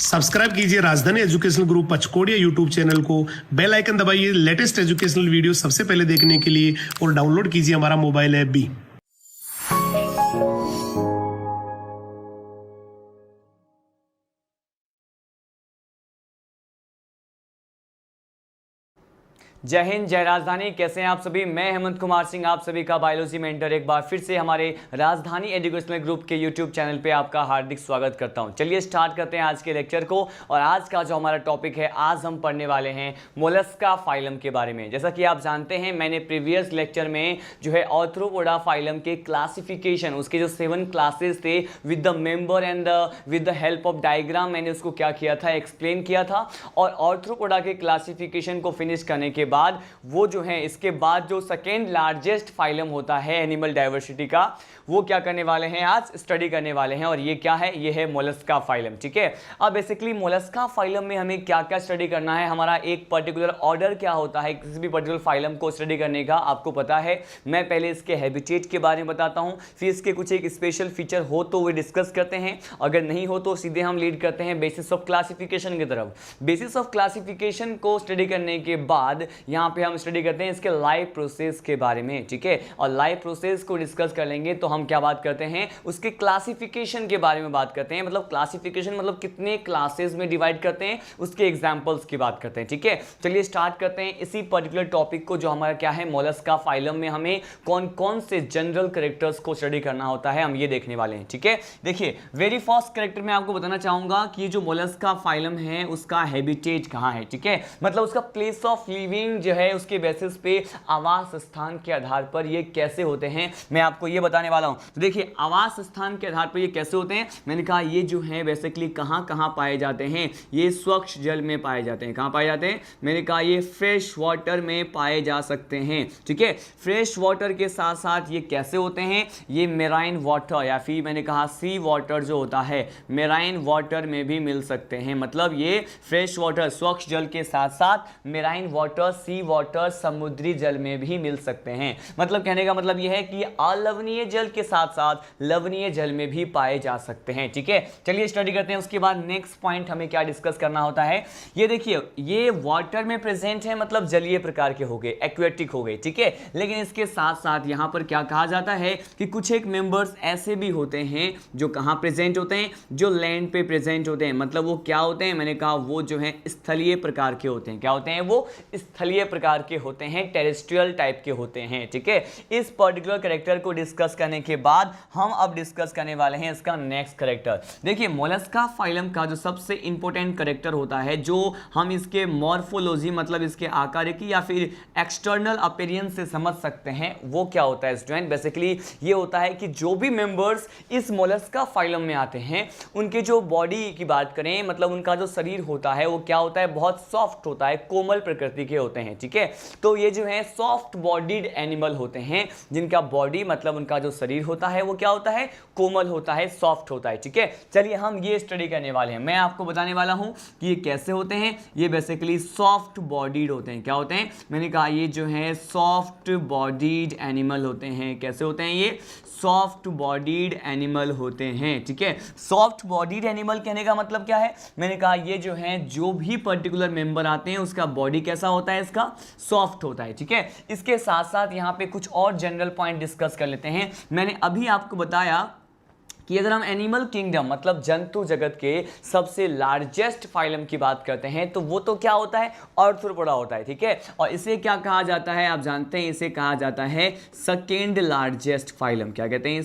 Subscribe कीजिए राजधानी educational group पचकोड़िया YouTube channel को, बेल आइकन दबाइए लेटेस्ट एजुकेशनल वीडियो सबसे पहले देखने के लिए और डाउनलोड कीजिए हमारा मोबाइल ऐप भी। जय हिंद, जय राजधानी। कैसे हैं आप सभी? मैं हेमंत कुमार सिंह, आप सभी का बायोलॉजी मेंटर एक बार फिर से हमारे राजधानी एजुकेशनल ग्रुप के यूट्यूब चैनल पे आपका हार्दिक स्वागत करता हूं। चलिए स्टार्ट करते हैं आज के लेक्चर को। और आज का जो हमारा टॉपिक है, आज हम पढ़ने वाले हैं मोलस्का फाइलम के बारे में। जैसा कि आप जानते हैं, मैंने प्रीवियस लेक्चर में जो है आर्थ्रोपोडा फाइलम के क्लासिफिकेशन, उसके जो 7 क्लासेस थे with the member and with the help of diagram, मैंने उसको क्या किया था, एक्सप्लेन किया था। और आर्थ्रोपोडा के क्लासिफिकेशन को फिनिश करने के बाद वो जो है, इसके बाद जो सेकेंड लार्जेस्ट फाइलम होता है एनिमल डाइवर्सिटी का, वो क्या करने वाले हैं, आज स्टडी करने वाले हैं। और ये क्या है? ये है मोलस्का फाइलम। ठीक है, अब बेसिकली मोलस्का फाइलम में हमें क्या क्या स्टडी करना है, हमारा एक पर्टिकुलर ऑर्डर क्या होता है किसी भी पर्टिकुलर फाइलम को स्टडी करने का, आपको पता है। मैं पहले इसके हैबिटेट के बारे में बताता हूं, फिर इसके कुछ एक स्पेशल फीचर हो तो वो डिस्कस करते हैं, अगर नहीं हो तो सीधे हम लीड करते हैं बेसिस ऑफ क्लासिफिकेशन की तरफ। बेसिस ऑफ क्लासिफिकेशन को स्टडी करने के बाद यहाँ पे हम स्टडी करते हैं इसके लाइव प्रोसेस के बारे में। ठीक है, और लाइव प्रोसेस को डिस्कस कर लेंगे तो हम क्या बात करते हैं, उसके क्लासिफिकेशन के बारे में बात करते हैं। मतलब क्लासिफिकेशन मतलब कितने क्लासेस में डिवाइड करते हैं, उसके एग्जांपल्स की बात करते हैं। ठीक है, चलिए स्टार्ट करते हैं इसी पर्टिकुलर टॉपिक को, जो हमारा क्या है, मोलस्का फाइलम में हमें कौन कौन से जनरल कैरेक्टर्स को स्टडी करना होता है, हम ये देखने वाले हैं। ठीक है, देखिए वेरी फर्स्ट कैरेक्टर में आपको बताना चाहूंगा कि जो मोलस्का फाइलम है उसका हैबिटेट कहाँ है। ठीक है, मतलब उसका प्लेस ऑफ लिविंग जो है, उसके बेसिस पे आवास स्थान के आधार पर ये कैसे होते हैं, मैं आपको ये बताने वाला हूं। तो देखिए, आवास स्थान के आधार पर ये कैसे होते हैं, मैंने कहा ये जो है बेसिकली कहां कहां पाए जाते हैं, ये स्वच्छ जल में पाए जाते हैं। कहां पाए जाते हैं? मैंने कहा ये फ्रेश वाटर में पाए जा सकते हैं। ठीक है, फ्रेश वाटर के साथ साथ ये कैसे होते हैं, ये मेराइन वाटर या फिर मैंने कहा सी वाटर जो होता है, मेराइन वाटर में भी मिल सकते हैं। मतलब ये फ्रेश वाटर स्वच्छ जल के साथ साथ मेराइन वाटर, सी वाटर, समुद्री जल में भी मिल सकते हैं। मतलब कहने का मतलब यह है कि अलवणीय जल के साथ साथ लवणीय जल में भी पाए जा सकते हैं। ठीक है, चलिए स्टडी करते हैं। उसके बाद नेक्स्ट पॉइंट हमें क्या डिस्कस करना होता है, ये देखिए, ये वाटर में प्रेजेंट है, मतलब जलीय प्रकार के हो गए, एक्वेटिक हो गए। ठीक है, लेकिन इसके साथ साथ यहां पर क्या कहा जाता है कि कुछ एक मेंबर्स ऐसे भी होते हैं जो कहां प्रेजेंट होते हैं, जो लैंड पे प्रेजेंट होते हैं। मतलब वो क्या होते हैं, मैंने कहा वो जो है स्थलीय प्रकार के होते हैं। क्या होते हैं? वो स्थलीय प्रकार के होते हैं, टेरेस्ट्रियल टाइप के होते हैं। ठीक है, इस पर्टिकुलर कैरेक्टर को डिस्कस करने के बाद हम अब डिस्कस करने वाले हैं इसका नेक्स्ट कैरेक्टर। देखिए, मोलस्का फाइलम का जो सबसे इंपॉर्टेंट कैरेक्टर होता है, जो हम इसके मॉर्फोलॉजी मतलब इसके आकार की या फिर एक्सटर्नल अपीयरेंस से समझ सकते हैं, वो क्या होता है स्टूडेंट, बेसिकली ये होता है कि जो भी मेंबर्स इस मोलस्का फाइलम में आते हैं, उनके जो बॉडी की बात करें, मतलब उनका जो शरीर होता है वो क्या होता है, बहुत सॉफ्ट होता है, कोमल प्रकृति के होते हैं। ठीक है, तो ये जो है सॉफ्ट बॉडीड एनिमल होते हैं, जिनका बॉडी मतलब उनका जो शरीर होता है वो क्या होता है, कोमल होता है, सॉफ्ट होता है। ठीक है, चलिए हम ये स्टडी करने वाले हैं। मैं आपको बताने वाला हूं कि ये कैसे होते हैं। ये बेसिकली सॉफ्ट बॉडीड होते हैं। क्या होते हैं? मैंने कहा ये जो है सॉफ्ट बॉडीड एनिमल होते हैं। कैसे होते हैं? ये सॉफ्ट बॉडीड एनिमल होते हैं। ठीक है, सॉफ्ट बॉडीड एनिमल कहने का मतलब क्या है, मैंने कहा ये जो है जो भी पर्टिकुलर मेंबर आते हैं उसका बॉडी कैसा होता है, इसका सॉफ्ट होता है। ठीक है, इसके साथ साथ यहाँ पे कुछ और जनरल पॉइंट डिस्कस कर लेते हैं। मैंने अभी आपको बताया कि अगर हम एनिमल किंगडम मतलब जंतु जगत के सबसे लार्जेस्ट फाइलम की बात करते हैं तो वो तो क्या होता है, आर्थ्रोपोडा होता है। ठीक है, और इसे क्या कहा जाता है, आप जानते हैं, इसे कहा जाता है सेकेंड लार्जेस्ट फाइलम। क्या कहते हैं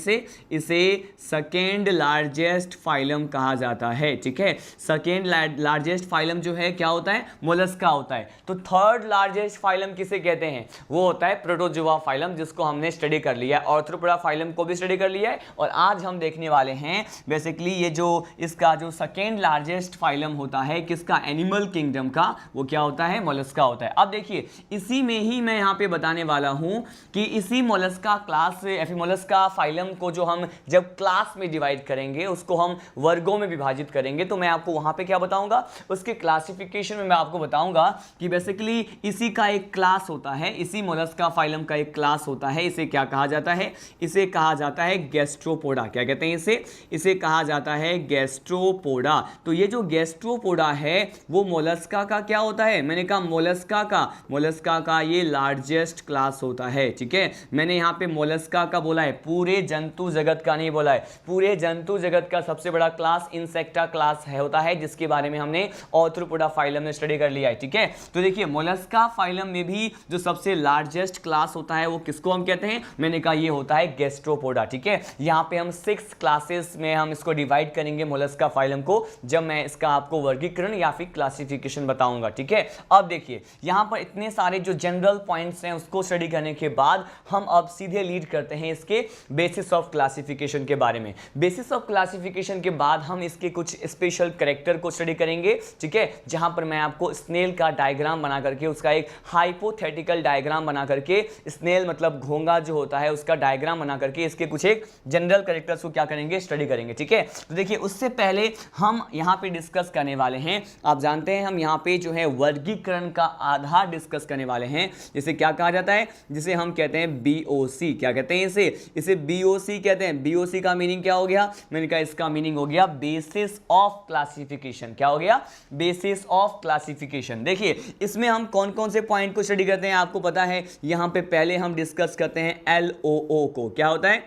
इसे सेकेंड लार्जेस्ट फाइलम कहा जाता है। ठीक है, सेकेंड लार्जेस्ट फाइलम जो है क्या होता है, मोलस्का होता है। तो थर्ड लार्जेस्ट फाइलम किसे कहते हैं, वो होता है प्रोटोजोआ फाइलम, जिसको हमने स्टडी कर लिया है। आर्थ्रोपोडा फाइलम को भी स्टडी कर लिया है और आज हम देखने वाले हैं बेसिकली ये जो इसका जो सेकेंड लार्जेस्ट फाइलम होता है किसका, एनिमल किंगडम का, वो क्या होता है, मोलस्का होता है। अब देखिए, इसी में ही मैं यहां पे बताने वाला हूं कि इसी मोलस्का क्लास या फिर मोलस्का फाइलम को जो हम जब क्लास में डिवाइड करेंगे, उसको हम वर्गों में विभाजित करेंगे, तो मैं आपको वहां पे क्या बताऊंगा, उसके क्लासिफिकेशन में मैं आपको बताऊंगा कि बेसिकली इसी का एक क्लास होता है, इसी मोलस्का फाइलम का एक क्लास होता है। इसे क्या कहा जाता है, इसे कहा जाता है गैस्ट्रोपोडा। क्या कहते हैं इसे कहा जाता है गैस्ट्रोपोडा। तो ये जो गैस्ट्रोपोडा है वो मोलस्का का क्या होता है, मैंने कहा मोलस्का का ये लार्जेस्ट क्लास होता है। ठीक है, मैंने यहाँ पे मोलस्का का बोला है, पूरे जंतु जगत का नहीं बोला है। पूरे जंतु जगत का सबसे बड़ा क्लास इंसेक्टा क्लास है होता है, जिसके बारे में हमने ऑर्थ्रोपोडा फाइलम में स्टडी कर लिया है। ठीक है, तो देखिए मोलस्का फाइलम में भी जो सबसे लार्जेस्ट क्लास होता है वो किसको हम कहते हैं, मैंने कहा ये होता है गैस्ट्रोपोडा। ठीक है, यहाँ पे हम 6 क्लासेस में हम इसको डिवाइड करेंगे मोलस्का फाइलम को, जब मैं इसका आपको वर्गीकरण या फिर क्लासिफिकेशन बताऊंगा। ठीक है, अब देखिए यहाँ पर इतने सारे जो जनरल पॉइंट्स हैं उसको स्टडी करने के बाद हम अब सीधे लीड करते हैं इसके बेसिस ऑफ क्लासिफिकेशन के बारे में। बेसिस ऑफ क्लासिफिकेशन के बाद हम इसके कुछ स्पेशल कैरेक्टर को स्टडी करेंगे। ठीक है, जहां पर मैं आपको स्नेल का डायग्राम बना करके, उसका एक हाइपोथेटिकल डायग्राम बना करके, स्नेल मतलब घोंगा जो होता है उसका डायग्राम बना करके इसके कुछ एक जनरल कैरेक्टर्स को क्या करेंगे, स्टडी करेंगे। ठीक है, तो देखिए उससे पहले हम यहाँ पे डिस्कस करने वाले हैं, आप जानते हैं हम यहाँ पे जो है वर्गीकरण का आधार डिस्कस करने वाले हैं, जिसे क्या कहा जाता है, जिसे हम कहते हैं बीओसी। क्या कहते हैं इसे बीओसी कहते हैं। बीओसी का मीनिंग क्या हो गया, मैंने कहा इसका मीनिंग हो गया बेसिस ऑफ क्लासिफिकेशन। क्या हो गया, बेसिस ऑफ क्लासिफिकेशन। देखिए इसमें हम कौन कौन से पॉइंट को स्टडी करते हैं, आपको पता है यहां पे पहले हम डिस्कस करते हैं एलओओ को। क्या होता है,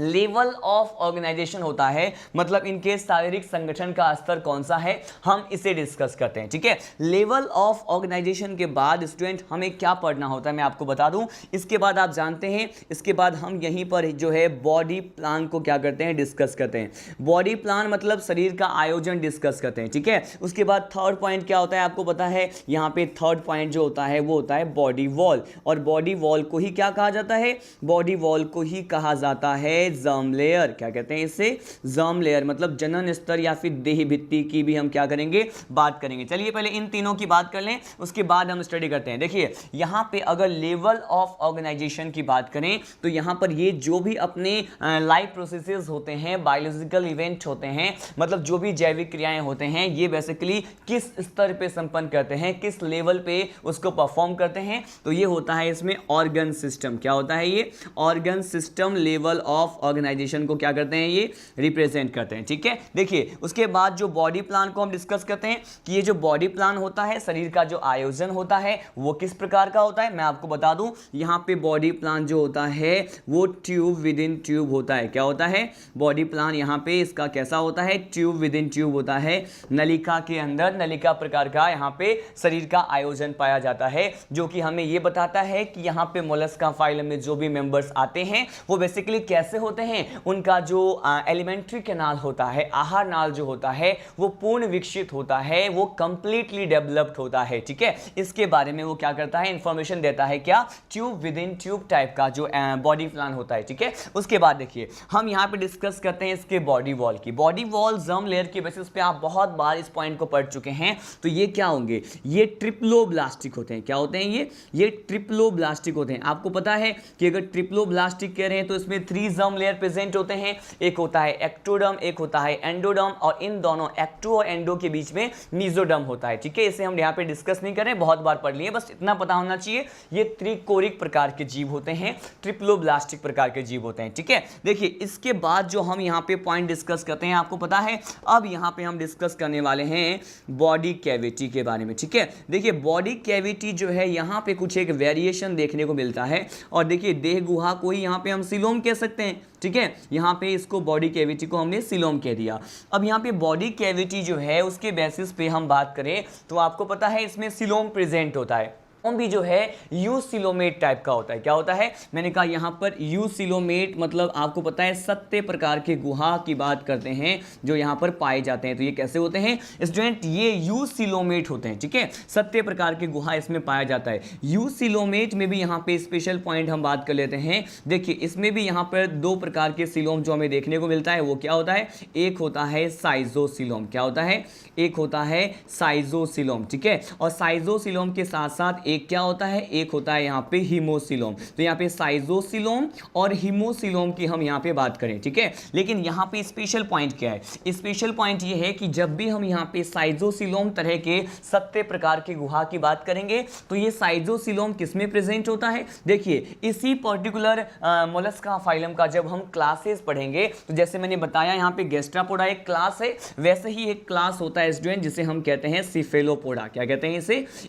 लेवल ऑफ ऑर्गेनाइजेशन होता है, मतलब इनके शारीरिक संगठन का स्तर कौन सा है, हम इसे डिस्कस करते हैं। ठीक है, लेवल ऑफ ऑर्गेनाइजेशन के बाद स्टूडेंट हमें क्या पढ़ना होता है मैं आपको बता दूं। इसके बाद आप जानते हैं, इसके बाद हम यहीं पर जो है बॉडी प्लान को क्या करते हैं, डिस्कस करते हैं। बॉडी प्लान मतलब शरीर का आयोजन डिस्कस करते हैं। ठीक है, उसके बाद थर्ड पॉइंट क्या होता है आपको पता है, यहाँ पे थर्ड पॉइंट जो होता है वो होता है बॉडी वॉल, और बॉडी वॉल को ही क्या कहा जाता है, बॉडी वॉल को ही कहा जाता है जर्म लेयर। क्या कहते हैं इसे, जर्म लेयर, मतलब जनन स्तर या फिर देह भित्ति की भी हम क्या करेंगे, बात करेंगे। चलिए पहले इन तीनों की बात कर लें, उसके बाद हम स्टडी करते हैं। देखिए यहां पे अगर लेवल ऑफ ऑर्गेनाइजेशन की बात करें तो यहां पर ये जो भी अपने लाइफ प्रोसेसेस होते हैं, बायोलॉजिकल इवेंट होते हैं, मतलब जो भी जैविक क्रियाएं होते हैं, ये बेसिकली किस स्तर पे संपन्न करते हैं, किस लेवल पे उसको परफॉर्म करते हैं, तो ये होता है इसमें ऑर्गन सिस्टम। क्या होता है ये, organ system level of organisation को क्या करते हैं, ये रिप्रेजेंट करते हैं। ठीक है, देखिए उसके बाद जो बॉडी प्लान को हम डिस्कस करते हैं कि ये जो बॉडी प्लान होता है, शरीर का जो आयोजन होता है वो किस प्रकार का होता है, मैं आपको बता दूं यहां पे बॉडी प्लान जो होता है वो ट्यूब विद इन ट्यूब होता है। क्या होता है, बॉडी प्लान यहां पे इसका कैसा होता है, ट्यूब विद इन ट्यूब होता है। नलिका के अंदर नलिका प्रकार का यहां पे शरीर का आयोजन पाया जाता है, जो कि हमें ये बताता है कि यहां पे मोलस्का फाइलम में जो भी मेंबर्स आते हैं वो बेसिकली कैसे होते हैं, उनका जो एलिमेंट्री कैनाल होता है, आहार नाल जो होता है वो पूर्ण विकसित होता है, वो कंप्लीटली डेवलप्ड होता है। ठीक है, इसके बारे में वो क्या करता है, इंफॉर्मेशन देता है, क्या, tube with in tube type का जो बॉडी प्लान होता है। ठीक है, उसके बाद देखिए हम यहाँ पे डिस्कस करते हैं इसके बॉडी वॉल की। बॉडी वॉल जर्म लेयर के बेसिस पे आप बहुत बार इस पॉइंट को पढ़ चुके हैं। तो ये क्या होंगे, ये ट्रिप्लोब्लास्टिक होते हैं। क्या होते हैं ये ट्रिप्लोब्लास्टिक होते हैं। आपको पता है कि अगर ट्रिप्लोब्लास्टिक कह रहे हैं तो इसमें 3 जर्म लेयर प्रेजेंट होते हैं, एक होता है एक्टोडर्म, एक होता है एंडोडर्म, और इन दोनों एक्टो और एंडो के बीच में मीजोडर्म होता है। ठीक है, इसे हम यहाँ पे डिस्कस नहीं करें, बहुत बार पढ़ लिए, बस इतना पता होना चाहिए ये त्रिकोरिक प्रकार के जीव होते हैं, ट्रिप्लोब्लास्टिक प्रकार के जीव होते हैं। ठीक है, देखिए इसके बाद जो हम यहाँ पे पॉइंट डिस्कस करते हैं आपको पता है, अब यहाँ पे हम डिस्कस करने वाले हैं बॉडी कैविटी के बारे में। ठीक है, देखिए बॉडी कैविटी जो है यहाँ पे कुछ एक वेरिएशन देखने को मिलता है, और देखिए देह गुहा को ही यहाँ पे हम सिलोम कह सकते हैं। ठीक है, यहाँ पे इसको बॉडी कैविटी को हमने सिलोम कह दिया। अब यहाँ पे बॉडी कैविटी जो है उसके बेसिस पे हम बात करें तो आपको पता है इसमें सिलोम प्रेजेंट होता है, भी जो है यूसिलोमेट टाइप का होता है। क्या होता है, मैंने कहा यहाँ पर यूसिलोमेट मतलब आपको पता है 7 प्रकार के गुहा की बात करते हैं जो यहाँ पर पाए जाते हैं। तो ये कैसे होते हैं स्टूडेंट, ये यूसिलोमेट होते हैं। ठीक है, 7 प्रकार के गुहा इसमें पाया जाता है। यूसिलोमेट में भी यहाँ पे स्पेशल पॉइंट हम बात कर लेते हैं। देखिए इसमें भी यहाँ पर 2 प्रकार के सिलोम जो हमें देखने को मिलता है, वो क्या होता है, एक होता है साइजोसिलोम। क्या होता है, एक होता है साइजोसिलोम। ठीक है, और साइजोसिलोम के साथ साथ एक क्या होता है, एक होता है यहाँ पे हीमोसिलोम। तो यहाँ पे साइजोसिलोम और हीमोसिलोम की हम यहाँ पे बात करें, ठीक है। लेकिन यहाँ पे स्पेशल पॉइंट क्या है, स्पेशल पॉइंट ये है कि जब भी हम यहाँ पे साइजोसिलोम तरह के 7 प्रकार के गुहा की बात करेंगे तो ये साइजोसिलोम किसमें प्रेजेंट होता है। देखिए इसी पर्टिकुलर मोलस्का फाइलम का जब हम क्लासेस पढ़ेंगे तो जैसे मैंने बताया यहाँ पे गैस्ट्रोपोडा एक क्लास है, वैसे ही एक क्लास होता है स्टूडेंट जिसे हम कहते हैं सिफेलोपोडा। क्या कहते हैं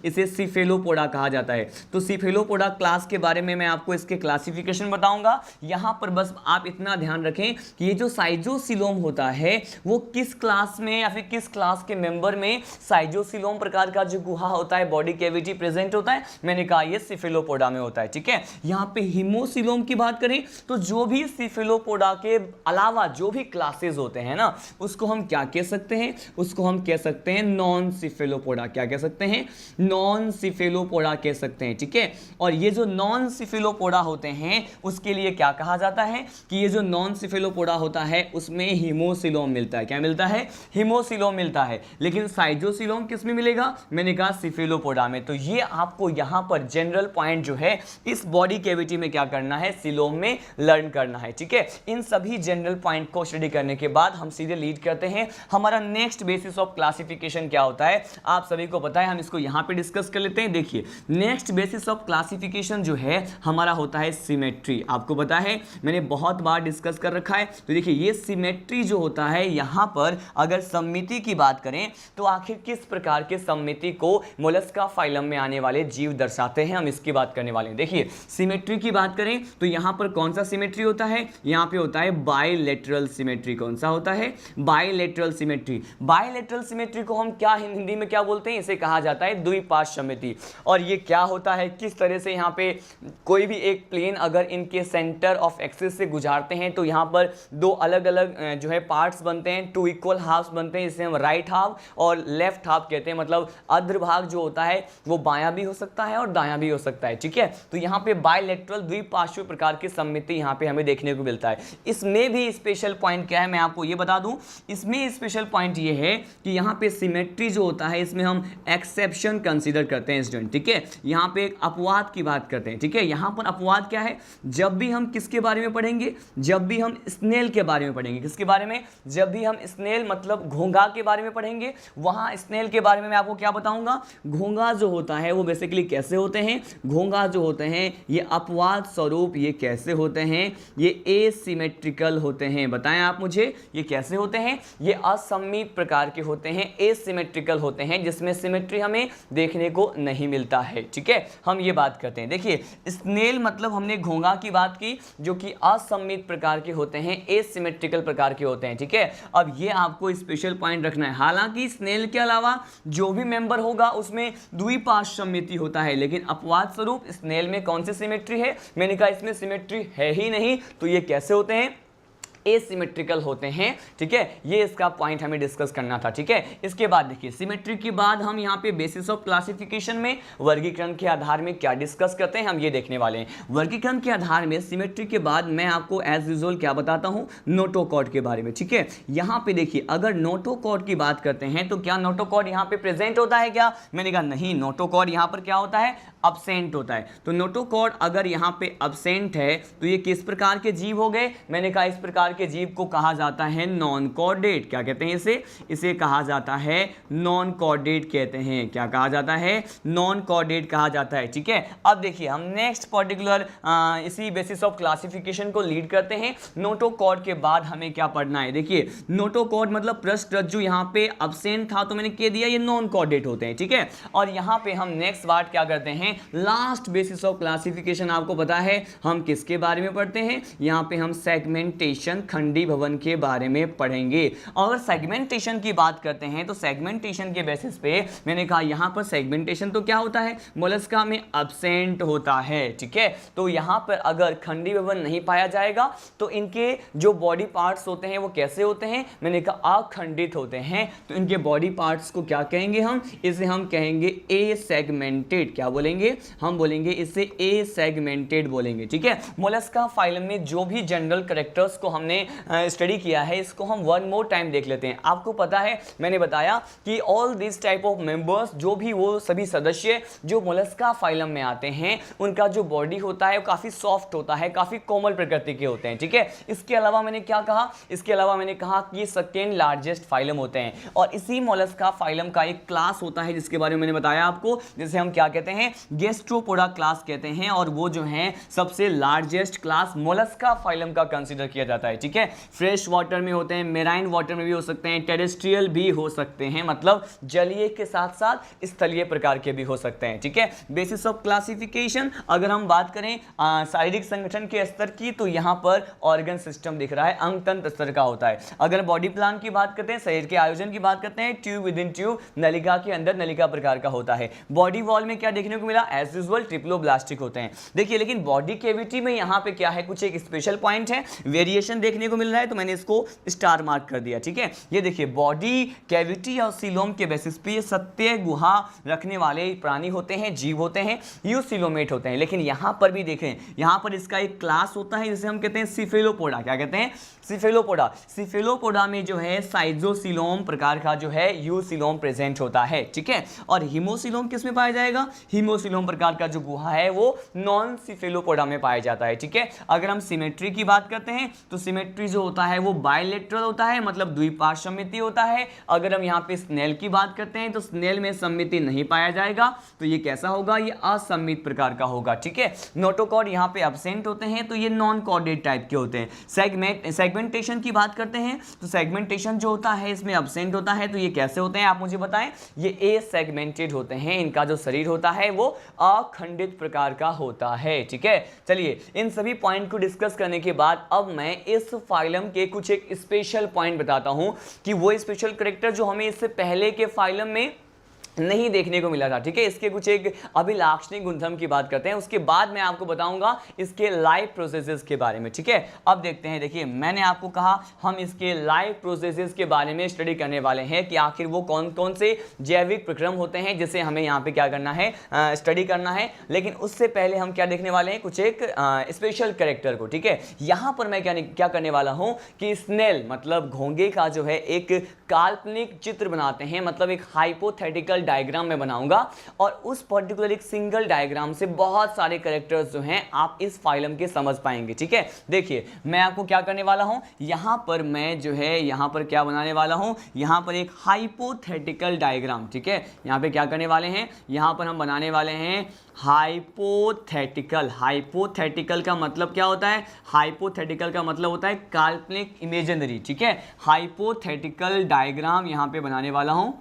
इसे सिफेलोपोडा कहा जाता है। तो सिफेलोपोडा क्लास के बारे में मैं आपको इसके क्लासिफिकेशन बताऊंगा। यहाँ पर बस आप इतना ध्यान रखें कि ये जो साइजोसिलोम होता है वो किस क्लास में या फिर किस क्लास के मेंबर में साइजोसिलोम प्रकार का जो गुहा होता है, बॉडी कैविटी प्रेजेंट होता है, मैंने कहा ये सिफेलोपोडा में होता है, ठीक है। यहाँ पे हीमोसिलोम की बात करें तो जो भी सिफेलोपोडा के अलावा जो भी क्लासेस होते हैं ना, उसको हम क्या कह सकते हैं, उसको हम कह सकते हैं नॉन सिफेलोपोडा। क्या कह सकते हैं, नॉन सिफेलोपोडा कह सकते हैं, ठीक है। और ये जो नॉन सिफेलोपोडा होते हैं उसके लिए क्या कहा जाता है कि ये जो नॉन सिफेलोपोडा होता है उसमें हीमोसिलोम मिलता है। क्या मिलता है, हीमोसिलोम मिलता है। लेकिन साइजोसिलोम किस में मिलेगा, मैंने कहा सिफेलोपोडा में। तो ये आपको यहाँ पर जनरल पॉइंट जो है इस बॉडी कैविटी में क्या करना है, सिलोम में लर्न करना है, ठीक है। इन सभी जनरल पॉइंट को स्टडी करने के बाद हम सीधे लीड करते हैं हमारा नेक्स्ट बेसिस ऑफ क्लासिफिकेशन क्या होता है। आप सभी को पता है, हम इसको यहाँ पे डिस्कस कर लेते हैं। देखिए नेक्स्ट बेसिस ऑफ क्लासिफिकेशन जो है हमारा होता है सिमेट्री। आपको पता है मैंने बहुत बार डिस्कस कर रखा है। तो देखिए ये सिमेट्री जो होता है, यहाँ पर अगर सममिति की बात करें तो आखिर किस प्रकार के सममिति को मोलस्का फाइलम में आने वाले जीव दर्शाते हैं, हम इसकी बात करने वाले हैं। देखिए सिमेट्री की बात करें तो यहाँ पर कौन सा सिमेट्री होता है, यहाँ पे होता है बाइलेटरल सिमेट्री। कौन सा होता है, बाइलेटरल सिमेट्री। बाइलेटरल सिमेट्री को हम क्या हिंदी में क्या बोलते हैं, इसे कहा जाता है द्विपार्श्व सममिति। और ये क्या होता है, किस तरह से यहाँ पे कोई भी एक प्लेन अगर इनके सेंटर ऑफ एक्सिस से गुजारते हैं तो यहाँ पर दो अलग अलग जो है पार्ट्स बनते हैं, 2 इक्वल हाफ्स बनते हैं, इसे हम राइट हाफ और लेफ्ट हाफ कहते हैं। मतलब अग्रभाग जो होता है वो बायां भी हो सकता है और दायां भी हो सकता है, ठीक है। तो यहाँ पे बाइलेटरल द्विपार्श्व प्रकार की सममिति यहाँ पे हमें देखने को मिलता है। इसमें भी स्पेशल पॉइंट क्या है मैं आपको ये बता दूं, इसमें स्पेशल पॉइंट ये है कि यहाँ पे सिमेट्री जो होता है इसमें हम एक्सेप्शन कंसीडर करते हैं स्टूडेंट, ठीक है। यहाँ पे एक अपवाद की बात करते हैं, ठीक है। यहाँ पर अपवाद क्या है, जब भी हम किसके बारे में पढ़ेंगे, जब भी हम स्नेल के बारे में पढ़ेंगे, किसके बारे में, जब भी हम स्नेल मतलब घोंघा के बारे में पढ़ेंगे, वहां स्नेल के बारे में मैं आपको क्या बताऊंगा, घोंघा जो होता है वो बेसिकली कैसे होते हैं, घोंघा जो होते हैं ये अपवाद स्वरूप ये कैसे होते हैं, ये एसिमेट्रिकल होते हैं। बताएं आप मुझे ये कैसे होते हैं, ये असममित प्रकार के होते हैं, एसिमेट्रिकल होते हैं, जिसमें सिमेट्री हमें देखने को नहीं मिलता है, ठीक है। हम ये बात करते हैं। देखिए स्नेल मतलब हमने घोंघा की बात की जो कि असममित प्रकार के होते हैं, एसिमेट्रिकल प्रकार के होते हैं, ठीक है। अब ये आपको स्पेशल पॉइंट रखना है। हालांकि स्नेल के अलावा जो भी मेंबर होगा उसमें द्विपार्श्व सममिति होता है, लेकिन अपवाद स्वरूप स्नेल में कौन सी सिमेट्री है, मैंने कहा इसमें सिमेट्री है ही नहीं। तो ये कैसे होते हैं, एसिमेट्रिकल होते हैं, ठीक है। ये इसका पॉइंट हमें डिस्कस करना था, ठीक है। इसके बाद देखिए सिमेट्री के बाद हम यहाँ पे बेसिस ऑफ क्लासिफिकेशन में वर्गीकरण के आधार में क्या डिस्कस करते हैं, हम ये देखने वाले हैं। वर्गीकरण के आधार में सिमेट्री के बाद मैं आपको एज यूजुअल क्या बताता हूँ, नोटोकॉर्ड के बारे में, ठीक है। यहाँ पे देखिए अगर नोटोकॉर्ड की बात करते हैं तो क्या नोटोकॉर्ड यहाँ पे प्रेजेंट होता है क्या, मैंने कहा नहीं, नोटोकॉर्ड यहाँ पर क्या होता है, अब्सेंट होता है। तो नोटोकॉर्ड अगर यहाँ पे अब्सेंट है तो ये किस प्रकार के जीव हो गए, मैंने कहा इस प्रकार के जीव को कहा जाता है नॉन कॉर्डेट। क्या कहते हैं इसे कहा जाता है नॉन कॉर्डेट कहते हैं। क्या कहा जाता है, नॉन कॉर्डेट कहा जाता है, ठीक है। अब देखिए हम नेक्स्ट पर्टिकुलर इसी बेसिस ऑफ क्लासिफिकेशन को लीड करते हैं। नोटोकॉर्ड के बाद हमें क्या पढ़ना है, देखिए नोटोकॉर्ड मतलब पृष्ठरज्जु यहाँ पे अब्सेंट था तो मैंने कह दिया ये नॉन कॉर्डेट होते हैं, ठीक है। और यहाँ पे हम नेक्स्ट पार्ट क्या करते हैं, लास्ट बेसिस ऑफ क्लासिफिकेशन आपको पता है हम किसके बारे में पढ़ते हैं, यहाँ पे हम सेगमेंटेशन खंडी भवन के बारे में पढ़ेंगे। और सेगमेंटेशन की बात करते हैं तो सेगमेंटेशन के बेसिस पे मैंने कहा यहाँ पर सेगमेंटेशन तो क्या होता है, मोलस्का में अब्सेंट होता है, ठीक है। तो यहाँ पर अगर खंडी भवन नहीं पाया जाएगा तो इनके जो बॉडी पार्ट्स होते हैं वो कैसे होते हैं, मैंने कहा अखंडित होते हैं। तो इनके बॉडी पार्ट्स को क्या कहेंगे हम, इसे हम कहेंगे ए सेगमेंटेड। क्या बोलेंगे, हम बोलेंगे इसे ए सेगमेंटेड बोलेंगे, ठीक है। मोलस्का फाइलम में जो भी जनरल कैरेक्टर्स को हमने हमने स्टडी किया है इसको हम वन मोर टाइम देख लेते हैं। आपको पता है मैंने बताया कि all this type of members, जो भी वो सभी सदस्य जो मोलस्का फाइलम में आते हैं, उनका जो बॉडी होता है वो काफ़ी सॉफ्ट होता है, काफ़ी कोमल प्रकृति के होते हैं, ठीक है। इसके अलावा मैंने क्या कहा, इसके अलावा मैंने कहा कि ये सेकेंड लार्जेस्ट फाइलम होते हैं और इसी मोलस्का फाइलम का एक क्लास होता है जिसके बारे में मैंने बताया आपको, जिसे हम क्या कहते हैं, गैस्ट्रोपोडा क्लास कहते हैं, और वो जो है सबसे लार्जेस्ट क्लास मोलस्का फाइलम का कंसीडर किया जाता है, ठीक है। फ्रेश वाटर में होते हैं, मेराइन वाटर में भी हो सकते हैं, टेरेस्ट्रियल भी हो सकते हैं, मतलब जलीय के साथ साथ स्थलीय प्रकार के भी हो सकते हैं, ठीक है। बेसिस ऑफ क्लासिफिकेशन अगर हम बात करें शारीरिक संगठन के स्तर की, तो यहाँ पर ऑर्गन सिस्टम दिख रहा है, अंग तंत्र स्तर का होता है। अगर बॉडी प्लान की बात करते हैं, शरीर के आयोजन की बात करते हैं, ट्यूब विद इन ट्यूब, नलिका के अंदर नलिका प्रकार का होता है। बॉडी वॉल में क्या देखने को मिला, एज यूजुअल ट्रिप्लोब्लास्टिक होते हैं। देखिए लेकिन बॉडी कैविटी में यहाँ पे क्या है, कुछ एक स्पेशल पॉइंट है, वेरिएशन देखने को मिल रहा है, तो मैंने इसको स्टार मार्क कर दिया, ठीक है। ये देखिए बॉडी कैविटी और सीलोम के बेसिस पे ये सत्य गुहा रखने वाले प्राणी होते हैं, जीव होते हैं, यूसिलोमेट होते हैं। लेकिन यहाँ पर भी देखें, यहाँ पर इसका एक क्लास होता है जिसे हम कहते हैं सिफेलोपोडा। क्या कहते हैं, सिफेलोपोडा। सिफेलोपोडा में जो है साइजोसिलोम प्रकार का जो है यूसिलोम प्रेजेंट होता है, ठीक है। और हिमोसिलोम किस में पाया जाएगा, हिमोसिलोम प्रकार का जो गुहा है वो नॉन सिफेलोपोडा में पाया जाता है, ठीक है। अगर हम सिमेट्री की बात करते हैं तो सिमेट्री जो होता है वो बायलेटरल होता है, मतलब द्विपार्श्व सममिति होता है। अगर हम यहाँ पे स्नेल की बात करते हैं तो स्नेल में सममिति नहीं पाया जाएगा, तो ये कैसा होगा, ये असममित प्रकार का होगा, ठीक है। नोटोकॉर्ड यहाँ पे एब्सेंट होते हैं, तो ये नॉन कॉर्डेड टाइप के होते हैं। सेगमेंटेशन की बात करते हैं तो सेगमेंटेशन जो होता है इसमें एब्सेंट होता है, तो ये कैसे होते हैं आप मुझे बताएं। ये ए सेगमेंटेड होते हैं, इनका जो शरीर होता है वो अखंडित प्रकार का होता है, ठीक है। चलिए इन सभी पॉइंट को डिस्कस करने के बाद अब मैं इस फाइलम के कुछ एक स्पेशल पॉइंट बताता हूं कि वो स्पेशल कैरेक्टर जो हमें इससे पहले के फाइलम में नहीं देखने को मिला था, ठीक है। इसके कुछ एक अभिलाक्षणिक गुणधर्म की बात करते हैं, उसके बाद मैं आपको बताऊंगा इसके लाइफ प्रोसेसेस के बारे में, ठीक है। अब देखते हैं, देखिए मैंने आपको कहा हम इसके लाइफ प्रोसेसेस के बारे में स्टडी करने वाले हैं कि आखिर वो कौन कौन से जैविक प्रक्रम होते हैं जिसे हमें यहाँ पे क्या करना है, स्टडी करना है। लेकिन उससे पहले हम क्या देखने वाले हैं, कुछ एक स्पेशल कैरेक्टर को, ठीक है। यहाँ पर मैं क्या करने वाला हूँ कि स्नेल मतलब घोंगे का जो है एक काल्पनिक चित्र बनाते हैं, मतलब एक हाइपोथेटिकल डायग्राम में बनाऊंगा, और उस पर्टिकुलर एक सिंगल डायग्राम से बहुत सारे कैरेक्टर्स जो हैं आप इस फाइलम के समझ पाएंगे, ठीक है। देखिए मैं आपको क्या करने वाला हूं, यहां पर मैं जो है यहां पर क्या बनाने वाला हूं, यहां पर एक हाइपोथेटिकल डायग्राम, ठीक है। यहां पे क्या करने वाले हैं, यहां पर हम बनाने वाले हैं हाइपोथेटिकल। हाइपोथेटिकल का मतलब क्या होता है, हाइपोथेटिकल का मतलब होता है काल्पनिक, इमेजिनरी, ठीक है। हाइपोथेटिकल डायग्राम यहां पे बनाने वाला हूं,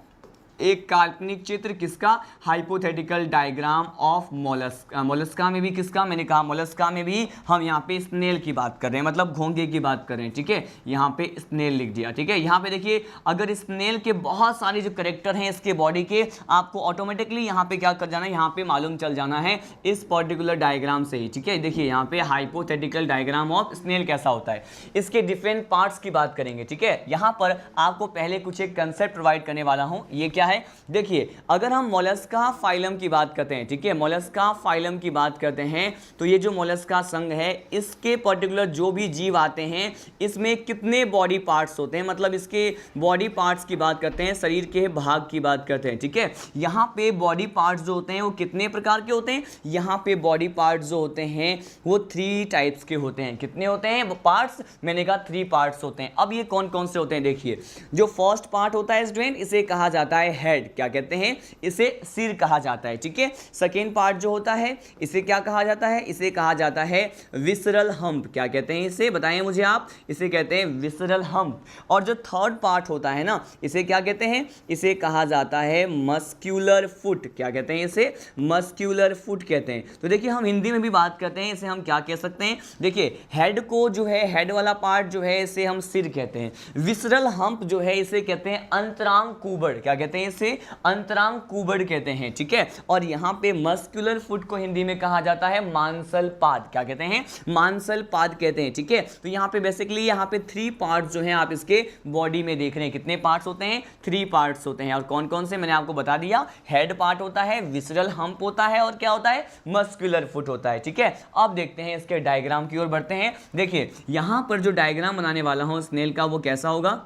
एक काल्पनिक चित्र किसका, hypothetical diagram of Mollusca. Mollusca में भी किसका, मैंने कहा मोलस्का में भी हम यहाँ पे स्नेल की बात कर रहे हैं, मतलब घोंगे की बात कर रहे हैं, ठीक है। यहाँ पे स्नेल लिख दिया, ठीक है। यहाँ पे देखिए अगर स्नेल के बहुत सारे जो करेक्टर हैं इसके बॉडी के, आपको ऑटोमेटिकली यहाँ पे क्या कर जाना है, यहाँ पे मालूम चल जाना है इस पर्टिकुलर डायग्राम से ही, ठीक है। देखिए यहाँ पे हाइपोथेटिकल डायग्राम ऑफ स्नेल कैसा होता है, इसके डिफरेंट पार्ट्स की बात करेंगे, ठीक है। यहाँ पर आपको पहले कुछ एक कंसेप्ट प्रोवाइड करने वाला हूँ, ये क्या है, देखिए अगर हम मोलस्का फाइलम की बात करते हैं, ठीक है, मोलस्का फाइलम की बात करते हैं, तो ये जो मोलस्का संघ है इसके पर्टिकुलर जो भी जीव आते हैं इसमें कितने बॉडी पार्ट्स होते हैं, मतलब इसके बॉडी पार्ट्स की बात करते हैं, शरीर के भाग की बात करते हैं, ठीक है। यहाँ पे बॉडी पार्ट्स जो होते हैं वो कितने प्रकार के होते हैं, यहाँ पे बॉडी पार्ट्स जो होते हैं वो 3 टाइप्स के होते हैं। कितने होते हैं पार्ट्स, मैंने कहा 3 पार्ट्स होते हैं। अब ये कौन कौन से होते हैं, देखिए जो फर्स्ट पार्ट होता है स्टूडेंट, इसे कहा जाता है हेड, क्या कहते हैं, इसे सिर कहा जाता है, ठीक है। सेकेंड पार्ट जो होता है इसे क्या कहा जाता है, इसे कहा जाता है विसरल हम्प। क्या कहते हैं इसे, बताएं मुझे आप, इसे कहते हैं विसरल हम्प। और जो थर्ड पार्ट होता है ना, इसे क्या कहते हैं, इसे कहा जाता है मस्क्यूलर फुट। क्या कहते हैं इसे, मस्क्यूलर फुट कहते हैं। तो देखिए हम हिंदी में भी बात करते हैं, इसे हम क्या कह सकते हैं, देखिए हेड को जो है, हेड वाला पार्ट जो है इसे हम सिर कहते हैं। विसरल हम्प जो है इसे कहते हैं अंतरांग कुबड़। क्या कहते हैं इसे अंतरांग कुबड़ कहते हैं, ठीक है। और यहाँ पे मस्कुलर फुट को हिंदी में कहा जाता है मांसल पाद, क्या कहते हैं, मांसल पाद कहते हैं, ठीक है। तो यहाँ पे बेसिकली यहाँ पे 3 पार्ट्स जो हैं आप इसके बॉडी में देख रहे हैं, कितने पार्ट्स होते हैं, 3 पार्ट्स होते हैं। और कौन कौन से मैंने आपको बता दिया, हेड पार्ट होता है, विसरल हम्प होता है, और क्या होता है, मस्कुलर फुट होता है, ठीक है। अब देखते हैं इसके डायग्राम की ओर बढ़ते हैं। देखिए यहाँ पर जो डायग्राम बनाने वाला हूँ स्नेल का वो कैसा होगा,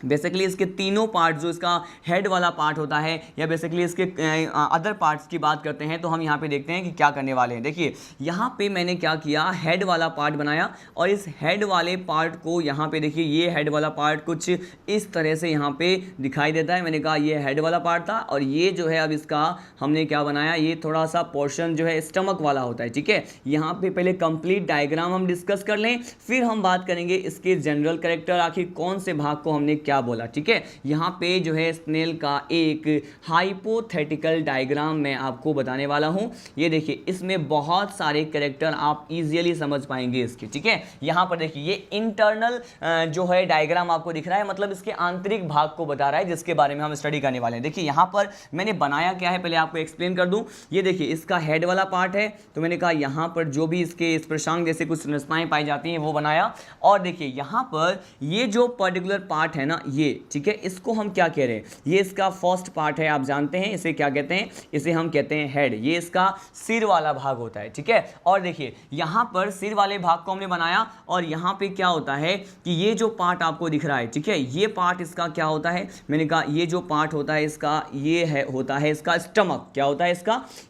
बेसिकली इसके तीनों पार्ट, जो इसका हेड वाला पार्ट होता है या बेसिकली इसके अदर पार्ट्स की बात करते हैं, तो हम यहाँ पे देखते हैं कि क्या करने वाले हैं। देखिए यहाँ पे मैंने क्या किया, हेड वाला पार्ट बनाया, और इस हेड वाले पार्ट को यहाँ पे देखिए, ये हेड वाला पार्ट कुछ इस तरह से यहाँ पे दिखाई देता है। मैंने कहा ये हेड वाला पार्ट था, और ये जो है अब इसका हमने क्या बनाया, ये थोड़ा सा पोर्शन जो है स्टमक वाला होता है, ठीक है। यहाँ पे पहले कंप्लीट डायग्राम हम डिस्कस कर लें, फिर हम बात करेंगे इसके जनरल कैरेक्टर, आखिर कौन से भाग को हमने क्या बोला, ठीक है। यहाँ पे जो है स्नेल का एक हाइपोथेटिकल डायग्राम मैं आपको बताने वाला हूँ। ये देखिए इसमें बहुत सारे कैरेक्टर आप इजीली समझ पाएंगे इसके, ठीक है। यहाँ पर देखिए ये इंटरनल जो है डायग्राम आपको दिख रहा है, मतलब इसके आंतरिक भाग को बता रहा है, जिसके बारे में हम स्टडी करने वाले हैं। देखिए यहाँ पर मैंने बनाया क्या है, पहले आपको एक्सप्लेन कर दूं। ये देखिए इसका हेड वाला पार्ट है, तो मैंने कहा यहाँ पर जो भी इसके स्पर्शांक जैसे कुछ संरचनाएं पाई जाती हैं वो बनाया। और देखिए यहाँ पर ये जो पर्टिकुलर पार्ट है ना, ये, ठीक है, इसको हम क्या कह रहे हैं, ये इसका फर्स्ट पार्ट है, आप जानते हैं इसे क्या कहते हैं, इसे हम कहते हैं हेड। ये इसका सिर वाला भाग होता है, ठीक है। और देखिए यहाँ पर सिर वाले भाग को हमने बनाया, और यहाँ पे क्या होता है कि ये जो पार्ट आपको दिख रहा है, ठीक है, ये पार्ट इसका क्या होता है, मैंने कहा ये जो पार्ट होता है इसका, ये है होता है इसका स्टमक, क्या होता है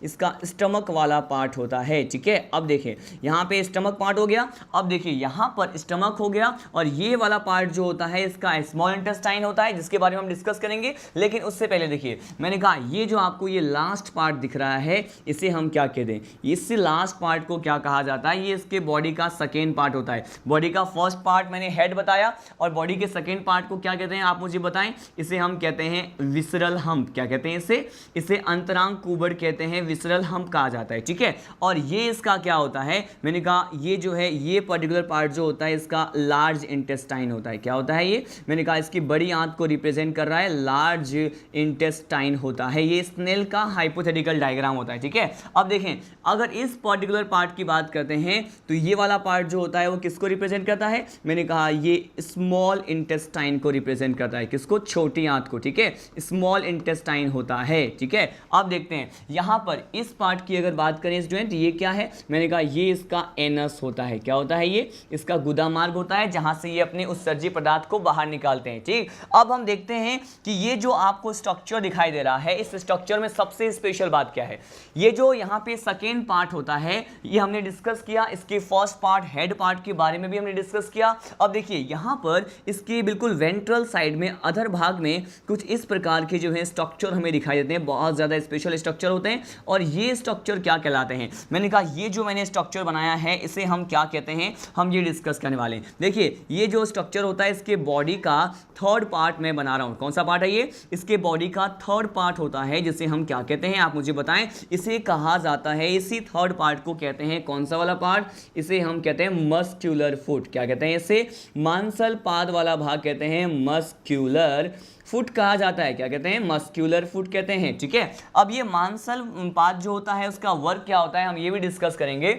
इसका स्टमक वाला पार्ट होता है, ठीक है। अब देखिए यहाँ पे स्टमक पार्ट हो गया, अब देखिए यहाँ पर स्टमक हो गया, और ये वाला पार्ट जो होता है इसका स्मॉल इंटेस्टाइन होता है, जिसके बारे में हम डिस्कस करेंगे। लेकिन उससे पहले देखिए मैंने कहा ये जो आपको ये लास्ट पार्ट दिख रहा है, इसे हम क्या कहते हैं, इससे लास्ट पार्ट को क्या कहा जाता है, ये इसके बॉडी का सेकेंड पार्ट होता है। बॉडी का फर्स्ट पार्ट मैंने हेड बताया, और बॉडी के सेकेंड पार्ट को क्या कहते हैं आप मुझे बताएं। इसे हम कहते हैं विसरल हम्प, क्या कहते हैं इसे अंतरांग कुबड़ कहते हैं, विसरल हम्प कहा जाता है, ठीक है। और ये इसका क्या होता है, मैंने कहा ये जो है ये पर्टिकुलर पार्ट जो होता है इसका लार्ज इंटेस्टाइन होता है, क्या होता है ये, मैंने कहा इसकी बड़ी आंत को रिप्रेजेंट कर रहा है, लार्ज इंटेस्टाइन होता है। ये स्नेल का हाइपोथेटिकल डायग्राम होता है, ठीक है। अब देखें अगर इस पर्टिकुलर पार्ट की बात करते हैं, तो ये वाला पार्ट जो होता है वो किसको रिप्रेजेंट करता है, मैंने कहा ये स्मॉल इंटेस्टाइन को रिप्रेजेंट करता है, किसको, छोटी आंत को, ठीक है, स्मॉल इंटेस्टाइन होता है, ठीक है। अब देखते हैं यहाँ पर इस पार्ट की अगर बात करें इस जॉइंट, ये क्या है, मैंने कहा ये इसका एनस होता है, क्या होता है ये, इसका गुदा मार्ग होता है, जहां से ये अपने उत्सर्जी पदार्थ को बाहर निकालते हैं, ठीक। अब हम देखते हैं कि ये जो आपको स्ट्रक्चर दिखाई दे रहा है, इस स्ट्रक्चर में सबसे स्पेशल बात क्या है, ये जो यहाँ पे सेकेंड पार्ट होता है ये हमने डिस्कस किया, इसके फर्स्ट पार्ट हेड पार्ट के बारे में भी हमने डिस्कस किया। अब देखिए यहाँ पर इसके बिल्कुल वेंट्रल साइड में अधर भाग में कुछ इस प्रकार के जो है स्ट्रक्चर हमें दिखाई देते हैं, बहुत ज़्यादा स्पेशल स्ट्रक्चर होते हैं। और ये स्ट्रक्चर क्या कहलाते हैं, मैंने कहा ये जो मैंने स्ट्रक्चर बनाया है इसे हम क्या कहते हैं, हम ये डिस्कस करने वाले हैं। देखिए ये जो स्ट्रक्चर होता है इसके बॉडी का थर्ड पार्ट मैं बना रहा हूँ, कौन सा पार्ट है ये, इसके बॉडी का थर्ड पार्ट होता है, जिसे हम क्या कहते हैं आप मुझे बताएं। इसे कहा जाता है, इसी थर्ड पार्ट को कहते हैं कौन सा वाला पार्ट, इसे हम कहते हैं मस्क्यूलर फुट, क्या कहते हैं इसे, मांसल पाद वाला भाग कहते हैं मस्क्यूलर फुट कहा जाता है, क्या कहते हैं, मस्क्यूलर फुट कहते हैं, ठीक है। अब ये मांसल पाद जो होता है उसका वर्क क्या होता है हम ये भी डिस्कस करेंगे।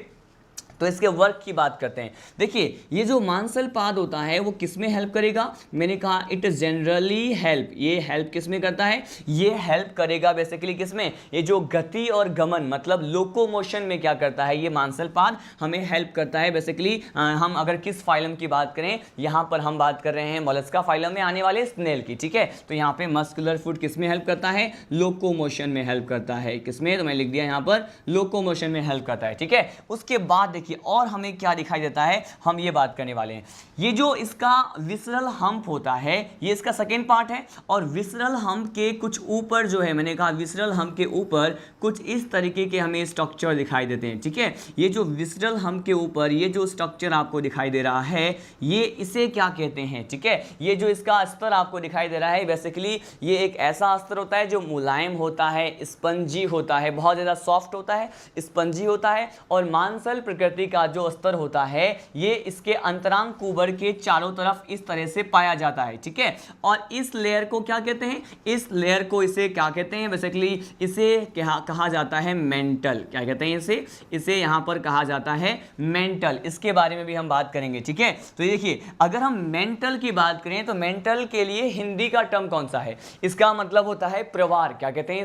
तो इसके वर्क की बात करते हैं। देखिए ये जो मांसल पाद होता है वो किस में हेल्प करेगा, मैंने कहा इट जनरली हेल्प, ये हेल्प किस में करता है, ये हेल्प करेगा बेसिकली किस में, ये जो गति और गमन मतलब लोकोमोशन में क्या करता है, ये मांसल पाद हमें हेल्प करता है बेसिकली। हम अगर किस फाइलम की बात करें, यहाँ पर हम बात कर रहे हैं मोलस्का फाइलम में आने वाले स्नेल की, ठीक है। तो यहाँ पे मस्कुलर फुट किस में हेल्प करता है, लोकोमोशन में हेल्प करता है, किसमें, तो मैं लिख दिया यहाँ पर लोकोमोशन में हेल्प करता है, ठीक है। उसके बाद देखिए और हमें क्या दिखाई देता है, हम ये बात करने वाले हैं। ये जो इसका विसरल हम्प होता है ये इसका सेकेंड पार्ट है, और विसरल हम्प के कुछ ऊपर जो है, मैंने कहा विसरल हम्प के ऊपर कुछ इस तरीके के हमें स्ट्रक्चर दिखाई देते हैं, ठीक है। ये जो विसरल हम्प के ऊपर ये जो स्ट्रक्चर आपको दिखाई दे रहा है ये इसे क्या कहते हैं, ठीक है। ये जो इसका अस्तर आपको दिखाई दे रहा है बेसिकली ये एक ऐसा अस्तर होता है जो मुलायम होता है, स्पंजी होता है, बहुत ज़्यादा सॉफ्ट होता है, स्पंजी होता है और मांसल प्रकृति कैविटी का जो स्तर होता है ये इसके अंतरांग कुबर के चारों तरफ इस तरह से पाया जाता है, ठीक है। और इस लेयर को क्या कहते हैं, इस लेयर को इसे क्या कहते हैं, बेसिकली इसे कहा जाता है मेंटल। क्या कहते हैं इसे यहां पर कहा जाता है मेंटल। इसके बारे में भी हम बात करेंगे, ठीक है। तो देखिए अगर हम मेंटल की बात करें तो मेंटल के लिए हिंदी का टर्म कौन सा है, इसका मतलब होता है प्रवार। क्या कहते हैं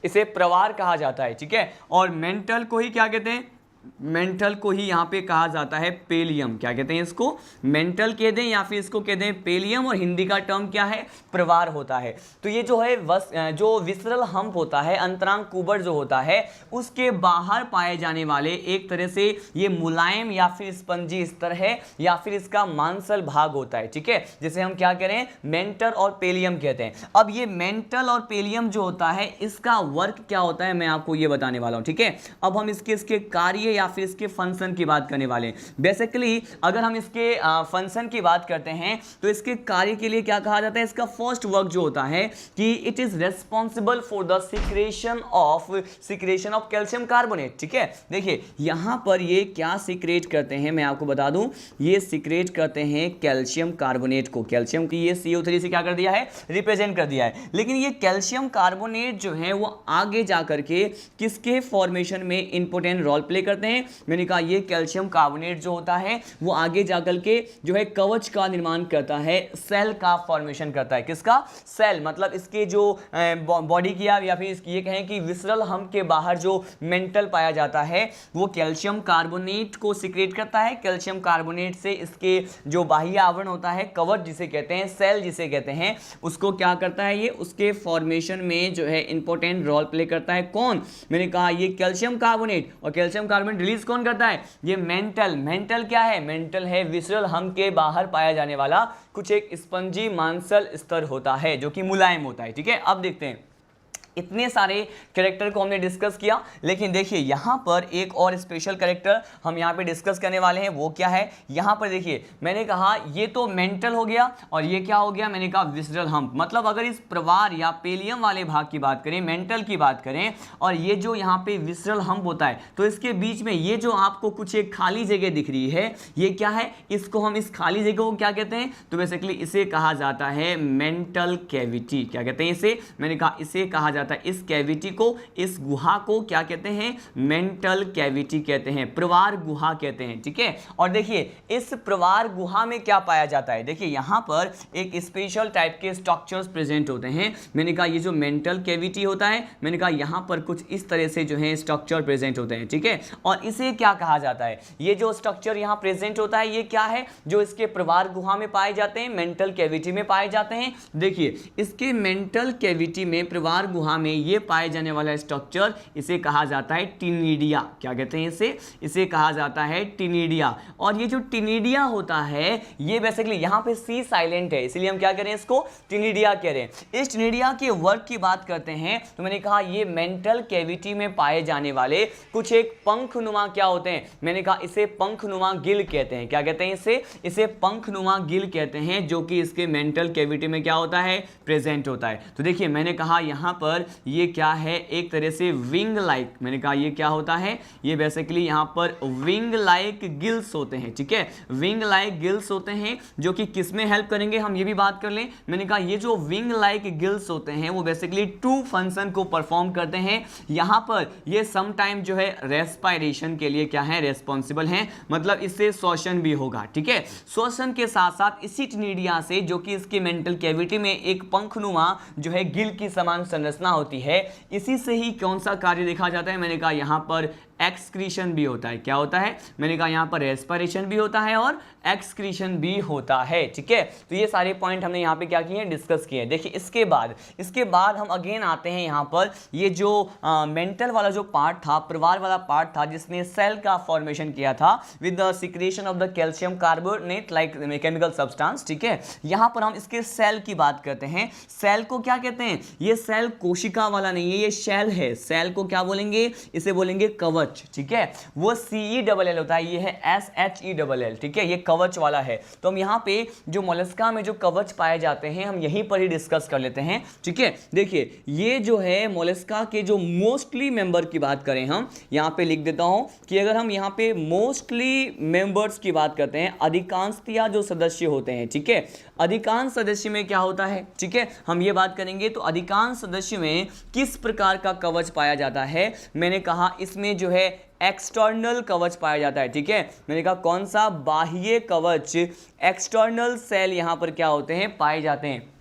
इसे प्रवार कहा जाता है, ठीक है। और मेंटल को ही क्या कहते हैं, मेंटल को ही यहाँ पे कहा जाता है पेलियम। क्या कहते हैं इसको, मेंटल कह दें या फिर इसको कह दें पेलियम, और हिंदी का टर्म क्या है, प्रवार होता है। तो ये जो है जो विसरल हम्प होता है, अंतरांग कुबर जो होता है, उसके बाहर पाए जाने वाले एक तरह से ये मुलायम या फिर स्पंजी स्तर है या फिर इसका मांसल भाग होता है, ठीक है, जिसे हम क्या कह रहे हैं, मेंटल और पेलियम कहते हैं। अब ये मेंटल और पेलियम जो होता है इसका वर्क क्या होता है मैं आपको ये बताने वाला हूँ, ठीक है। अब हम इसके कार्य या फिर इसके फंक्शन की बात करने वाले हैं। बेसिकली अगर हम इसके फंक्शन की बात करते हैं तो इसके कार्य के लिए क्या कहा जाता है, इसका फर्स्ट वर्क जो होता है कि it is responsible for the secretion of calcium carbonate, ठीक है। देखिए यहां पर ये क्या सिक्रेट करते हैं मैं आपको बता दूं, ये सिक्रेट करते हैं कैल्शियम कार्बोनेट को। कैल्शियम की ये CO3 से क्या कर दिया है, रिप्रेजेंट कर दिया है। लेकिन ये कैल्शियम कार्बोनेट जो है वो आगे जाकर के किसके फॉर्मेशन में इंपॉर्टेंट रोल प्ले करते हैं, मैंने कहा ये कैल्शियम कार्बोनेट जो होता है वो आगे जाकर के जो है कवच का निर्माण करता है, सेल का फॉर्मेशन करता है। किसका, सेल, मतलब इसके जो बॉडी की या फिर ये कहें कि विसरल हम्प के बाहर जो मेंटल पाया जाता है वो कैल्शियम कार्बोनेट को सिक्रेट करता है। कैल्शियम कार्बोनेट से इसके जो बाह्य आवरण होता है, कवच जिसे कहते हैं, सेल जिसे कहते हैं, उसको क्या करता है, ये उसके फॉर्मेशन में जो है इंपॉर्टेंट रोल प्ले करता है। कौन, मैंने कहा ये कैल्शियम कार्बोनेट। और कैल्शियम कार्बोनेट रिलीज कौन करता है, ये मेंटल। मेंटल क्या है, मेंटल है विसरल हम्प के बाहर पाया जाने वाला कुछ एक स्पंजी मांसल स्तर होता है जो कि मुलायम होता है, ठीक है। अब देखते हैं, इतने सारे कैरेक्टर को हमने डिस्कस किया, लेकिन देखिए यहाँ पर एक और स्पेशल कैरेक्टर हम यहाँ पे डिस्कस करने वाले हैं। वो क्या है, यहाँ पर देखिए मैंने कहा ये तो मेंटल हो गया और ये क्या हो गया, मैंने कहा विसरल हम्प। मतलब अगर इस प्रवार या पेलियम वाले भाग की बात करें, मेंटल की बात करें, और ये जो यहाँ पे विसरल हम्प होता है, तो इसके बीच में ये जो आपको कुछ एक खाली जगह दिख रही है, ये क्या है, इसको हम इस खाली जगह को क्या कहते हैं, तो बेसिकली इसे कहा जाता है मेंटल कैविटी। क्या कहते हैं इसे, मैंने कहा इसे कहा जाता है, इस कैविटी को, इस गुहा को क्या कहते हैं, मेंटल कैविटी कहते हैं, प्रवार गुहा कहते हैं, ठीक है। और देखिए इस प्रवार गुहा में क्या पाया जाता है, देखिए यहां पर एक स्पेशल टाइप के स्ट्रक्चर्स प्रेजेंट होते हैं। मैंने कहा ये जो मेंटल कैविटी होता है, मैंने कहा यहां पर कुछ इस तरह से जो है स्ट्रक्चर प्रेजेंट होते हैं, ठीक है। और इसे क्या कहा जाता है, ये जो स्ट्रक्चर यहां प्रेजेंट होता है ये क्या है, जो इसके प्रवार गुहा में पाए जाते हैं, मेंटल कैविटी में पाए जाते हैं। देखिए इसके मेंटल कैविटी में, प्रवार गुहा में ये पाए जाने वाला स्ट्रक्चर, इसे कहा जाता है टिनिडिया। क्या कहते हैं इसे कहा जाता है टिनिडिया। और ये जो टिनिडिया होता है ये बेसिकली यहाँ पे सी साइलेंट है, इसलिए हम क्या कह रहे हैं, इसको टिनिडिया कह रहे हैं। इस टिनिडिया के वर्क की बात करते हैं तो मैंने कहा ये मेंटल कैविटी में पाए जाने वाले कुछ एक पंखनुमा क्या होते हैं, मैंने कहा इसे पंखनुमा गिल कहते हैं। क्या कहते हैं इसे पंखनुमा गिल कहते हैं, जो कि इसके मेंटल कैविटी में क्या होता है, प्रेजेंट होता है। तो देखिए मैंने कहा यहाँ पर ये क्या है, एक तरह से विंग लाइक, मैंने कहा ये क्या होता है, ये बेसिकली यहाँ पर विंग लाइक गिल्स होते हैं, ठीक है। विंग लाइक गिल्स होते हैं जो कि किस में हेल्प करेंगे, हम ये भी बात कर लें। मैंने कहा ये जो विंग लाइक गिल्स होते हैं वो बेसिकली टू फंक्शन को परफॉर्म करते हैं। यहाँ पर ये सम टाइम जो है रेस्पायरेशन के लिए क्या है, रेस्पॉन्सिबल हैं, मतलब इससे श्वसन भी होगा, ठीक है। श्वसन के साथ साथ इसी टिनिडिया से, जो कि इसकी मेंटल कैविटी में एक पंखनुमा जो है गिल की समान संरचना होती है, इसी से ही कौन सा कार्य देखा जाता है, मैंने कहा यहाँ पर एक्सक्रीशन भी होता है। क्या होता है, मैंने कहा यहाँ पर रेस्पिरेशन भी होता है और एक्सक्रीशन भी होता है, ठीक है। तो ये सारे पॉइंट हमने यहाँ पे क्या किए हैं, डिस्कस किए हैं। देखिए इसके बाद हम अगेन आते हैं यहाँ पर, ये जो मेंटल वाला जो पार्ट था, प्रवार वाला पार्ट था, जिसने सेल का फॉर्मेशन किया था with the secretion of the calcium carbonate like chemical substance, ठीक है। यहाँ पर हम इसके सेल की बात करते हैं। सेल को क्या कहते हैं, ये सेल कोशिका वाला नहीं है, ये शेल है। सेल को क्या बोलेंगे, इसे बोलेंगे कवच। कवच, ठीक है, वो CELL होता है, ये है SHELL, ठीक है, ये कवच वाला है। तो हम यहाँ पे जो मोलस्का में जो कवच पाए जाते हैं हम यहीं पर ही डिस्कस कर लेते हैं, ठीक है। देखिए ये जो है मोलस्का के जो मोस्टली मेंबर की बात करें, हम यहाँ पे लिख देता हूँ कि अगर हम यहाँ पे मोस्टली मेंबर्स की बात करते हैं, अधिकांशतया जो सदस्य होते हैं, ठीक है, अधिकांश सदस्य में क्या होता है, ठीक है, हम ये बात करेंगे। तो अधिकांश सदस्य में किस प्रकार का कवच पाया जाता है, मैंने कहा इसमें जो है एक्सटर्नल कवच पाया जाता है, ठीक है। मैंने कहा कौन सा, बाह्य कवच, एक्सटर्नल सेल यहां पर क्या होते हैं, पाए जाते हैं।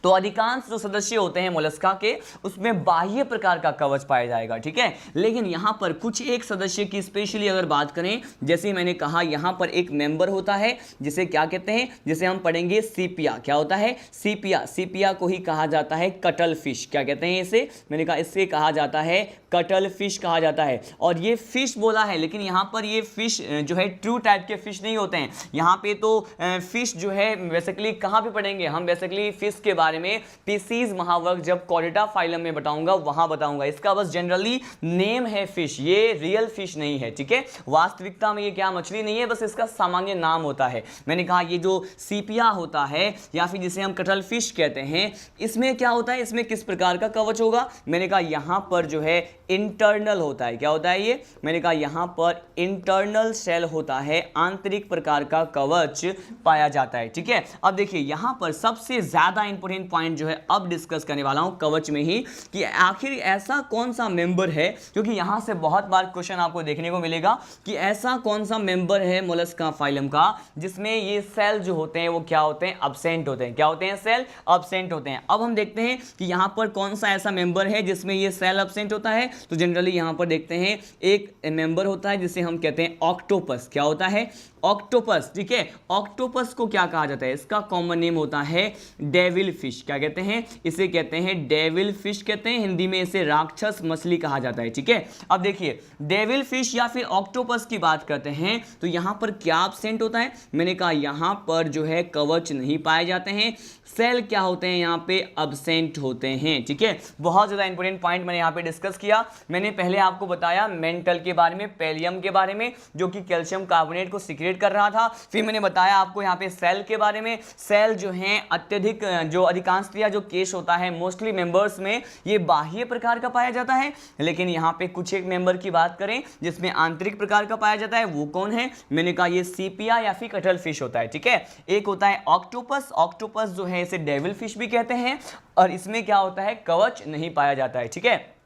तो अधिकांश जो सदस्य होते हैं मोलस्का के उसमें बाह्य प्रकार का कवच पाया जाएगा, ठीक है। लेकिन यहाँ पर कुछ एक सदस्य की स्पेशली अगर बात करें, जैसे मैंने कहा यहाँ पर एक मेंबर होता है जिसे क्या कहते हैं, जिसे हम पढ़ेंगे सीपिया। क्या होता है, सीपिया। सीपिया को ही कहा जाता है कटल फिश। क्या कहते हैं इसे, मैंने कहा इससे कहा जाता है कटल फिश कहा जाता है। और ये फिश बोला है, लेकिन यहाँ पर ये फिश जो है ट्रू टाइप के फिश नहीं होते हैं। यहाँ पे तो फिश जो है बेसिकली कहाँ पे पढ़ेंगे हम, बेसिकली फिश के बारे में पीसीज महावर्ग जब कॉरिडा फाइलम में बताऊंगा वहां बताऊंगा। इसका बस जनरली नेम है फिश, ये रियल फिश नहीं है, ठीक है। वास्तविकता में ये क्या मछली नहीं है, बस इसका सामान्य नाम होता है। मैंने कहा ये जो सीपिया होता है या फिर जिसे हम कटल फिश कहते हैं, इसमें क्या होता है, इसमें किस प्रकार का कवच होगा, मैंने कहा यहां पर जो है इंटरनल होता है। क्या होता है ये, मैंने कहा यहां पर इंटरनल सेल होता है, आंतरिक प्रकार का कवच पाया जाता है, ठीक है। अब देखिए यहां पर सबसे ज्यादा इंपॉर्टेंट पॉइंट जो है अब डिस्कस करने वाला हूं कवच में ही, कि आखिर ऐसा कौन सा मेंबर है, क्योंकि यहां से बहुत बार क्वेश्चन आपको देखने को मिलेगा कि ऐसा कौन सा मेंबर है मोलस्का फाइलम का जिसमें ये सेल जो होते हैं वो क्या होते हैं, अब्सेंट होते हैं। क्या होते हैं, सेल अब्सेंट होते हैं। अब हम देखते हैं कि यहां पर कौन सा ऐसा मेंबर है जिसमें ये सेल अब्सेंट होता है। तो जनरली यहां पर देखते हैं एक मेंबर होता है जिसे हम कहते हैं ऑक्टोपस। क्या होता है, ऑक्टोपस, ठीक है। ऑक्टोपस को क्या कहा जाता है, इसका कॉमन नेम होता है डेविल फिश। क्या कहते हैं, इसे कहते हैं डेविल फिश कहते हैं, हिंदी में इसे राक्षस मछली कहा जाता है, ठीक है। अब देखिए डेविल फिश या फिर ऑक्टोपस की बात करते हैं तो यहां पर क्या एब्सेंट होता है, मैंने कहा यहां पर जो है कवच नहीं पाए जाते हैं, सेल क्या होते हैं यहां पे, एब्सेंट होते हैं, ठीक है। बहुत ज्यादा इंपॉर्टेंट पॉइंट मैंने यहां पे डिस्कस किया। मैंने पहले आपको बताया मेंटल के बारे में, पैलियम के बारे में जो कि कैल्शियम कार्बोनेट को सीक्रेट कर रहा था। फिर मैंने बताया आपको यहाँ पे सेल के बारे में, सेल जो हैं अत्यधिक जो अधिकांशतया जो केस होता है मोस्टली मेंबर्स में ये बाह्य प्रकार का पाया जाता है। लेकिन यहाँ पे कुछ एक मेंबर की बात करें जिसमें आंतरिक प्रकार का पाया जाता है, वो कौन है, मैंने कहा ये सीपिया या फिर कटल फिश होता है, ठीक है। एक होता है ऑक्टोपस, ऑक्टोपस जो है इसे डेविल फिश भी कहते हैं, और इसमें क्या होता है, कवच नहीं पाया जाता है, ठीक है।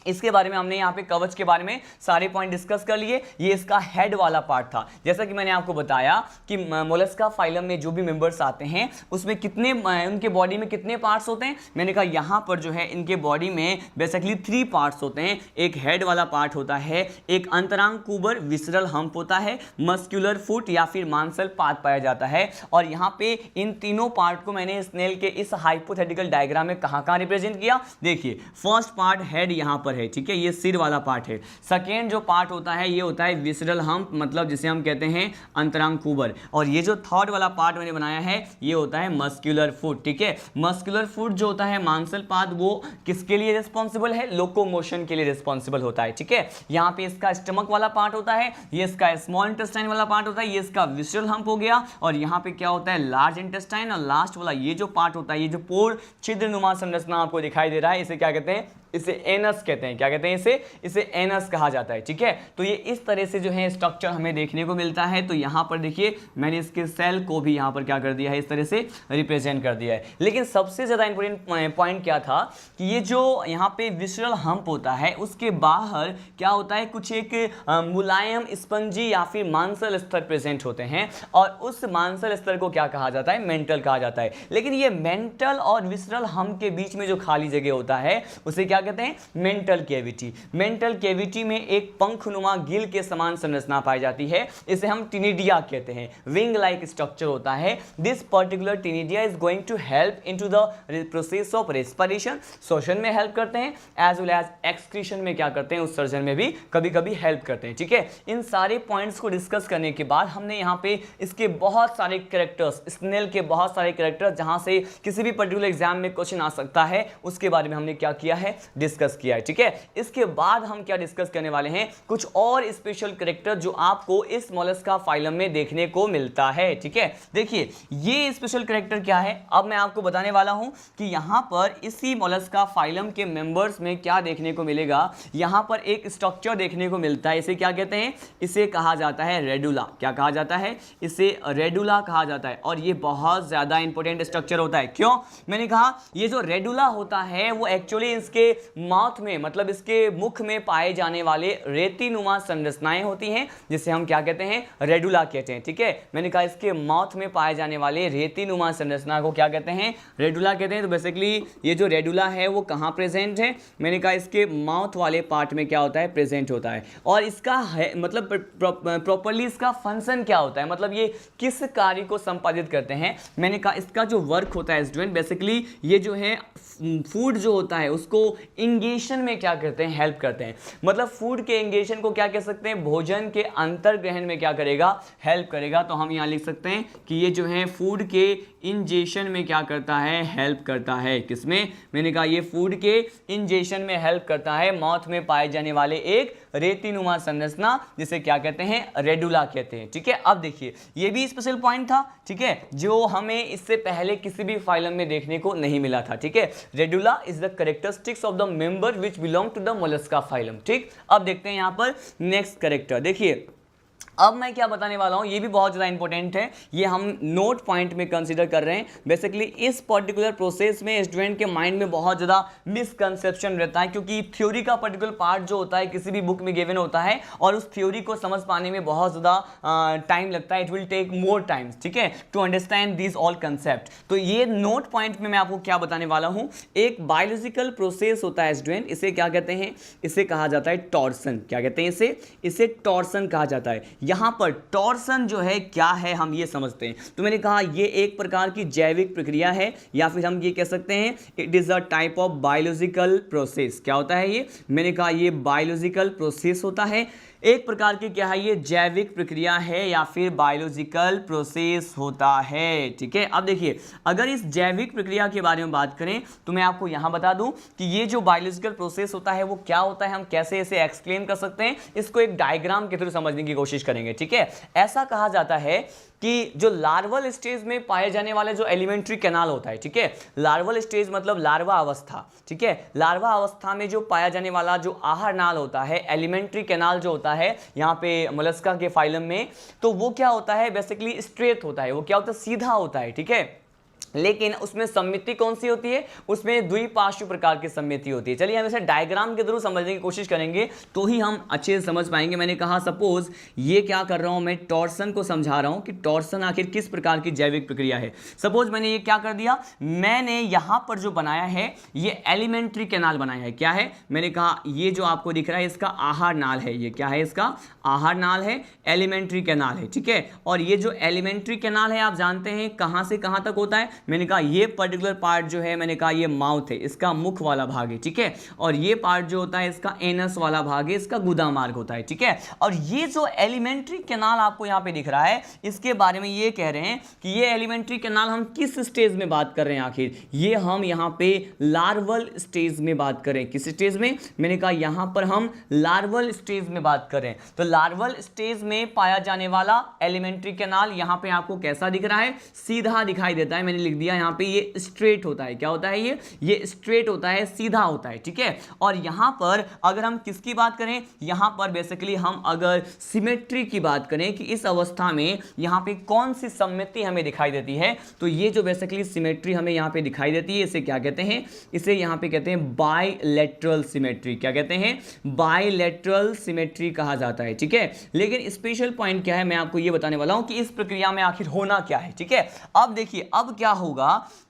इसके बारे में हमने यहाँ पे कवच के बारे में सारे पॉइंट डिस्कस कर लिए। ये इसका हेड वाला पार्ट था। जैसा कि मैंने आपको बताया कि मोलस्का फाइलम में जो भी मेंबर्स आते हैं उसमें कितने उनके बॉडी में कितने पार्ट्स होते हैं, मैंने कहा यहाँ पर जो है इनके बॉडी में बेसिकली 3 पार्ट्स होते हैं। एक हेड वाला पार्ट होता है, एक अंतरांग कुबर विसरल हम्प होता है, मस्कुलर फुट या फिर मांसल पार्ट पाया जाता है। और यहाँ पे इन तीनों पार्ट को मैंने स्नेल के इस हाइपोथेटिकल डायग्राम में कहाँ रिप्रेजेंट किया, देखिए फर्स्ट पार्ट हेड यहाँ पर है, ठीक है, ये सिर वाला पार्ट है। सेकेंड जो पार्ट होता है ये होता है विसरल हम्प, मतलब जिसे हम कहते हैं अंतरांग कुबर। और ये जो थर्ड वाला पार्ट मैंने बनाया है ये होता है मस्कुलर फुट, ठीक है। मस्कुलर फुट जो होता है मांसल पार्ट, वो किसके लिए रिस्पॉन्सिबल है, लोकोमोशन के लिए रिस्पॉन्सिबल होता है, ठीक है। यहाँ पे इसका स्टमक वाला पार्ट होता है, ये इसका स्मॉल इंटेस्टाइन वाला पार्ट होता है, ये इसका विसरल हम्प हो गया। और यहाँ पे क्या होता है, लार्ज इंटेस्टाइन। और लास्ट वाला ये जो पार्ट होता है, ये जो पोर छिद्रनुमा संरचना आपको दिखाई दे रहा है, इसे क्या कहते हैं, इसे एनस कहते हैं। क्या कहते हैं, इसे एनस कहा जाता है, ठीक है। तो ये इस तरह से जो है स्ट्रक्चर हमें देखने को मिलता है। तो यहाँ पर देखिए मैंने इसके सेल को भी यहाँ पर क्या कर दिया है, इस तरह से रिप्रेजेंट कर दिया है। लेकिन सबसे ज़्यादा इंपॉर्टेंट पॉइंट क्या था कि ये जो यहाँ पे विसरल हम्प होता है उसके बाहर क्या होता है, कुछ एक मुलायम स्पंजी या फिर मांसल स्तर प्रेजेंट होते हैं। और उस मांसल स्तर को क्या कहा जाता है, मेंटल कहा जाता है। लेकिन ये मेंटल और विसरल हम्प के बीच में जो खाली जगह होता है उसे क्या कहते हैं, मेंटल कैविटी। मेंटल कैविटी में एक पंखनुमा गिल के समान संरचना पाई जाती है, इसे हम टिनिडिया कहते हैं, विंग लाइक स्ट्रक्चर होता है। This particular taenidia is going to help into the process of respiration, श्वसन में हेल्प करते हैं, एज वेल एज एक्सक्रीशन में क्या करते हैं, उत्सर्जन में भी कभी कभी हेल्प करते हैं, ठीक है। इन सारे पॉइंट्स को डिस्कस करने के बाद हमने यहाँ पे इसके बहुत सारे कैरेक्टर्स, स्नेल के बहुत सारे कैरेक्टर्स जहां से किसी भी पर्टिकुलर एग्जाम में क्वेश्चन आ सकता है उसके बारे में हमने क्या किया है, डिस्कस किया है, ठीक है। इसके बाद हम क्या डिस्कस करने वाले हैं, कुछ और स्पेशल कैरेक्टर जो आपको इस मोलस्का फाइलम में देखने को मिलता है, ठीक है। देखिए ये स्पेशल कैरेक्टर क्या है, अब मैं आपको बताने वाला हूं कि यहां पर इसी मोलस्का फाइलम के मेंबर्स में क्या देखने को मिलेगा। यहां पर एक स्ट्रक्चर देखने को मिलता है, इसे क्या कहते हैं, इसे कहा जाता है रेडुला। क्या कहा जाता है, इसे रेडुला कहा जाता है। और ये बहुत ज्यादा इंपॉर्टेंट स्ट्रक्चर होता है। क्यों, मैंने कहा ये जो रेडुला होता है वो एक्चुअली इसके माउथ में, मतलब इसके मुख में पाए जाने वाले रेतीनुमा संरचनाएं होती हैं, जिसे हम क्या कहते हैं, रेडुला कहते हैं, ठीक है। मैंने कहा इसके माउथ में पाए जाने वाले रेतीनुमा संरचना को क्या कहते हैं, रेडुला कहते हैं। तो बेसिकली ये जो रेडुला है वो कहाँ प्रेजेंट है, मैंने कहा इसके माउथ वाले पार्ट में क्या होता है, प्रेजेंट होता है। और इसका है मतलब प्रॉपर्ली इसका फंक्शन क्या होता है, मतलब ये किस कार्य को संपादित करते हैं। मैंने कहा इसका जो वर्क होता है स्टूडेंट, बेसिकली ये जो है फूड जो होता है उसको इंगेशन में क्या करते हैं, हेल्प करते हैं। मतलब फूड के इंगेशन को क्या कह सकते हैं, भोजन के अंतर्ग्रहण में क्या करेगा, हेल्प करेगा। तो हम यहाँ लिख सकते हैं कि ये जो है फूड के इंजेशन में क्या करता है, हेल्प करता है। किसमें, मैंने कहा ये फूड के इंजेशन में हेल्प करता है, माउथ में पाए जाने वाले एक रेतीनुमा संरचना, जिसे क्या कहते हैं, रेडुला कहते हैं, ठीक है। अब देखिए ये भी स्पेशल पॉइंट था, ठीक है, जो हमें इससे पहले किसी भी फाइलम में देखने को नहीं मिला था, ठीक है। Radula is the characteristics of the member which belong to the mollusca phylum, ठीक। अब देखते हैं यहां पर नेक्स्ट कैरेक्टर। देखिए अब मैं क्या बताने वाला हूं, ये भी बहुत ज़्यादा इंपॉर्टेंट है, ये हम नोट पॉइंट में कंसीडर कर रहे हैं। बेसिकली इस पर्टिकुलर प्रोसेस में स्टूडेंट के माइंड में बहुत ज़्यादा मिसकंसेप्शन रहता है, क्योंकि थ्योरी का पर्टिकुलर पार्ट जो होता है किसी भी बुक में गिवन होता है और उस थ्योरी को समझ पाने में बहुत ज़्यादा टाइम लगता है। It will take more time, ठीक है, to understand this all concept. तो ये नोट पॉइंट में मैं आपको क्या बताने वाला हूँ, एक बायोलॉजिकल प्रोसेस होता है स्टूडेंट, इसे क्या कहते हैं, इसे कहा जाता है टॉर्सन। क्या कहते हैं इसे टॉर्सन कहा जाता है। यहां पर टॉर्सन जो है क्या है, हम ये समझते हैं। तो मैंने कहा ये एक प्रकार की जैविक प्रक्रिया है, या फिर हम ये कह सकते हैं it is a type of biological process. क्या होता है ये, मैंने कहा ये बायोलॉजिकल प्रोसेस होता है, एक प्रकार की क्या है, ये जैविक प्रक्रिया है या फिर बायोलॉजिकल प्रोसेस होता है, ठीक है। अब देखिए अगर इस जैविक प्रक्रिया के बारे में बात करें तो मैं आपको यहां बता दूं कि ये जो बायोलॉजिकल प्रोसेस होता है वो क्या होता है, हम कैसे इसे एक्सप्लेन कर सकते हैं, इसको एक डायग्राम के थ्रू समझने की कोशिश करेंगे, ठीक है। ऐसा कहा जाता है कि जो लार्वल स्टेज में पाए जाने वाले जो एलिमेंट्री कैनाल होता है, ठीक है, लार्वल स्टेज मतलब लार्वा अवस्था, ठीक है, लार्वा अवस्था में जो पाया जाने वाला जो आहार नाल होता है, एलिमेंट्री कैनाल जो होता है यहाँ पे मोलस्का के फाइलम में, तो वो क्या होता है, बेसिकली स्ट्रेट होता है, वो क्या होता है, सीधा होता है, ठीक है। लेकिन उसमें सममिति कौन सी होती है, उसमें द्विपार्श्व प्रकार की सममिति होती है। चलिए हम इसे डायग्राम के थ्रू समझने की कोशिश करेंगे तो ही हम अच्छे से समझ पाएंगे। मैंने कहा सपोज ये क्या कर रहा हूं, मैं टॉर्सन को समझा रहा हूं कि टॉर्सन आखिर किस प्रकार की जैविक प्रक्रिया है। सपोज मैंने ये क्या कर दिया, मैंने यहां पर जो बनाया है ये एलिमेंट्री कैनाल बनाया है। क्या है, मैंने कहा ये जो आपको दिख रहा है इसका आहार नाल है, ये क्या है, इसका आहार नाल है, एलिमेंट्री कैनाल है, ठीक है। और ये जो एलिमेंट्री कैनाल है आप जानते हैं कहां से कहां तक होता है, मैंने कहा ये पर्टिकुलर पार्ट जो है, मैंने कहा ये माउथ है, इसका मुख वाला भाग है, ठीक है। और ये पार्ट जो होता है इसका एनस वाला भाग है, इसका गुदा मार्ग होता है, ठीक है। और ये जो एलिमेंट्री कैनाल आपको यहाँ पे दिख रहा है, इसके बारे में ये कह रहे हैं कि ये एलिमेंट्री कैनाल हम किस स्टेज में बात कर रहे हैं, आखिर ये हम यहाँ पे लार्वल स्टेज में बात कर रहे हैं। किस स्टेज में, मैंने कहा यहाँ पर हम लार्वल स्टेज में बात कर रहे हैं। तो लार्वल स्टेज में पाया जाने वाला एलिमेंट्री कैनाल यहाँ पे आपको कैसा दिख रहा है, सीधा दिखाई देता है। मैंने लिख दिया यहाँ पे ये स्ट्रेट होता है। क्या होता है, ये स्ट्रेट होता है, सीधा होता है, ठीक है। और यहाँ पर अगर हम किसकी बात करें, यहाँ पर बेसिकली हम अगर सिमेट्री की बात करें कि इस अवस्था में यहाँ पे कौन सी सममिति हमें दिखाई देती है, तो ये जो बेसिकली सिमेट्री हमें यहाँ पे दिखाई देती है इसे क्या कहते हैं, इसे यहाँ पे कहते हैं बाइलेटरल सिमेट्री। क्या कहते हैं, बाइलेटरल सिमेट्री कहा जाता है, ठीक है। लेकिन स्पेशल पॉइंट क्या है, मैं आपको ये बताने वाला हूं कि इस प्रक्रिया में आखिर होना क्या है, ठीक है। अब देखिए अब क्या होगा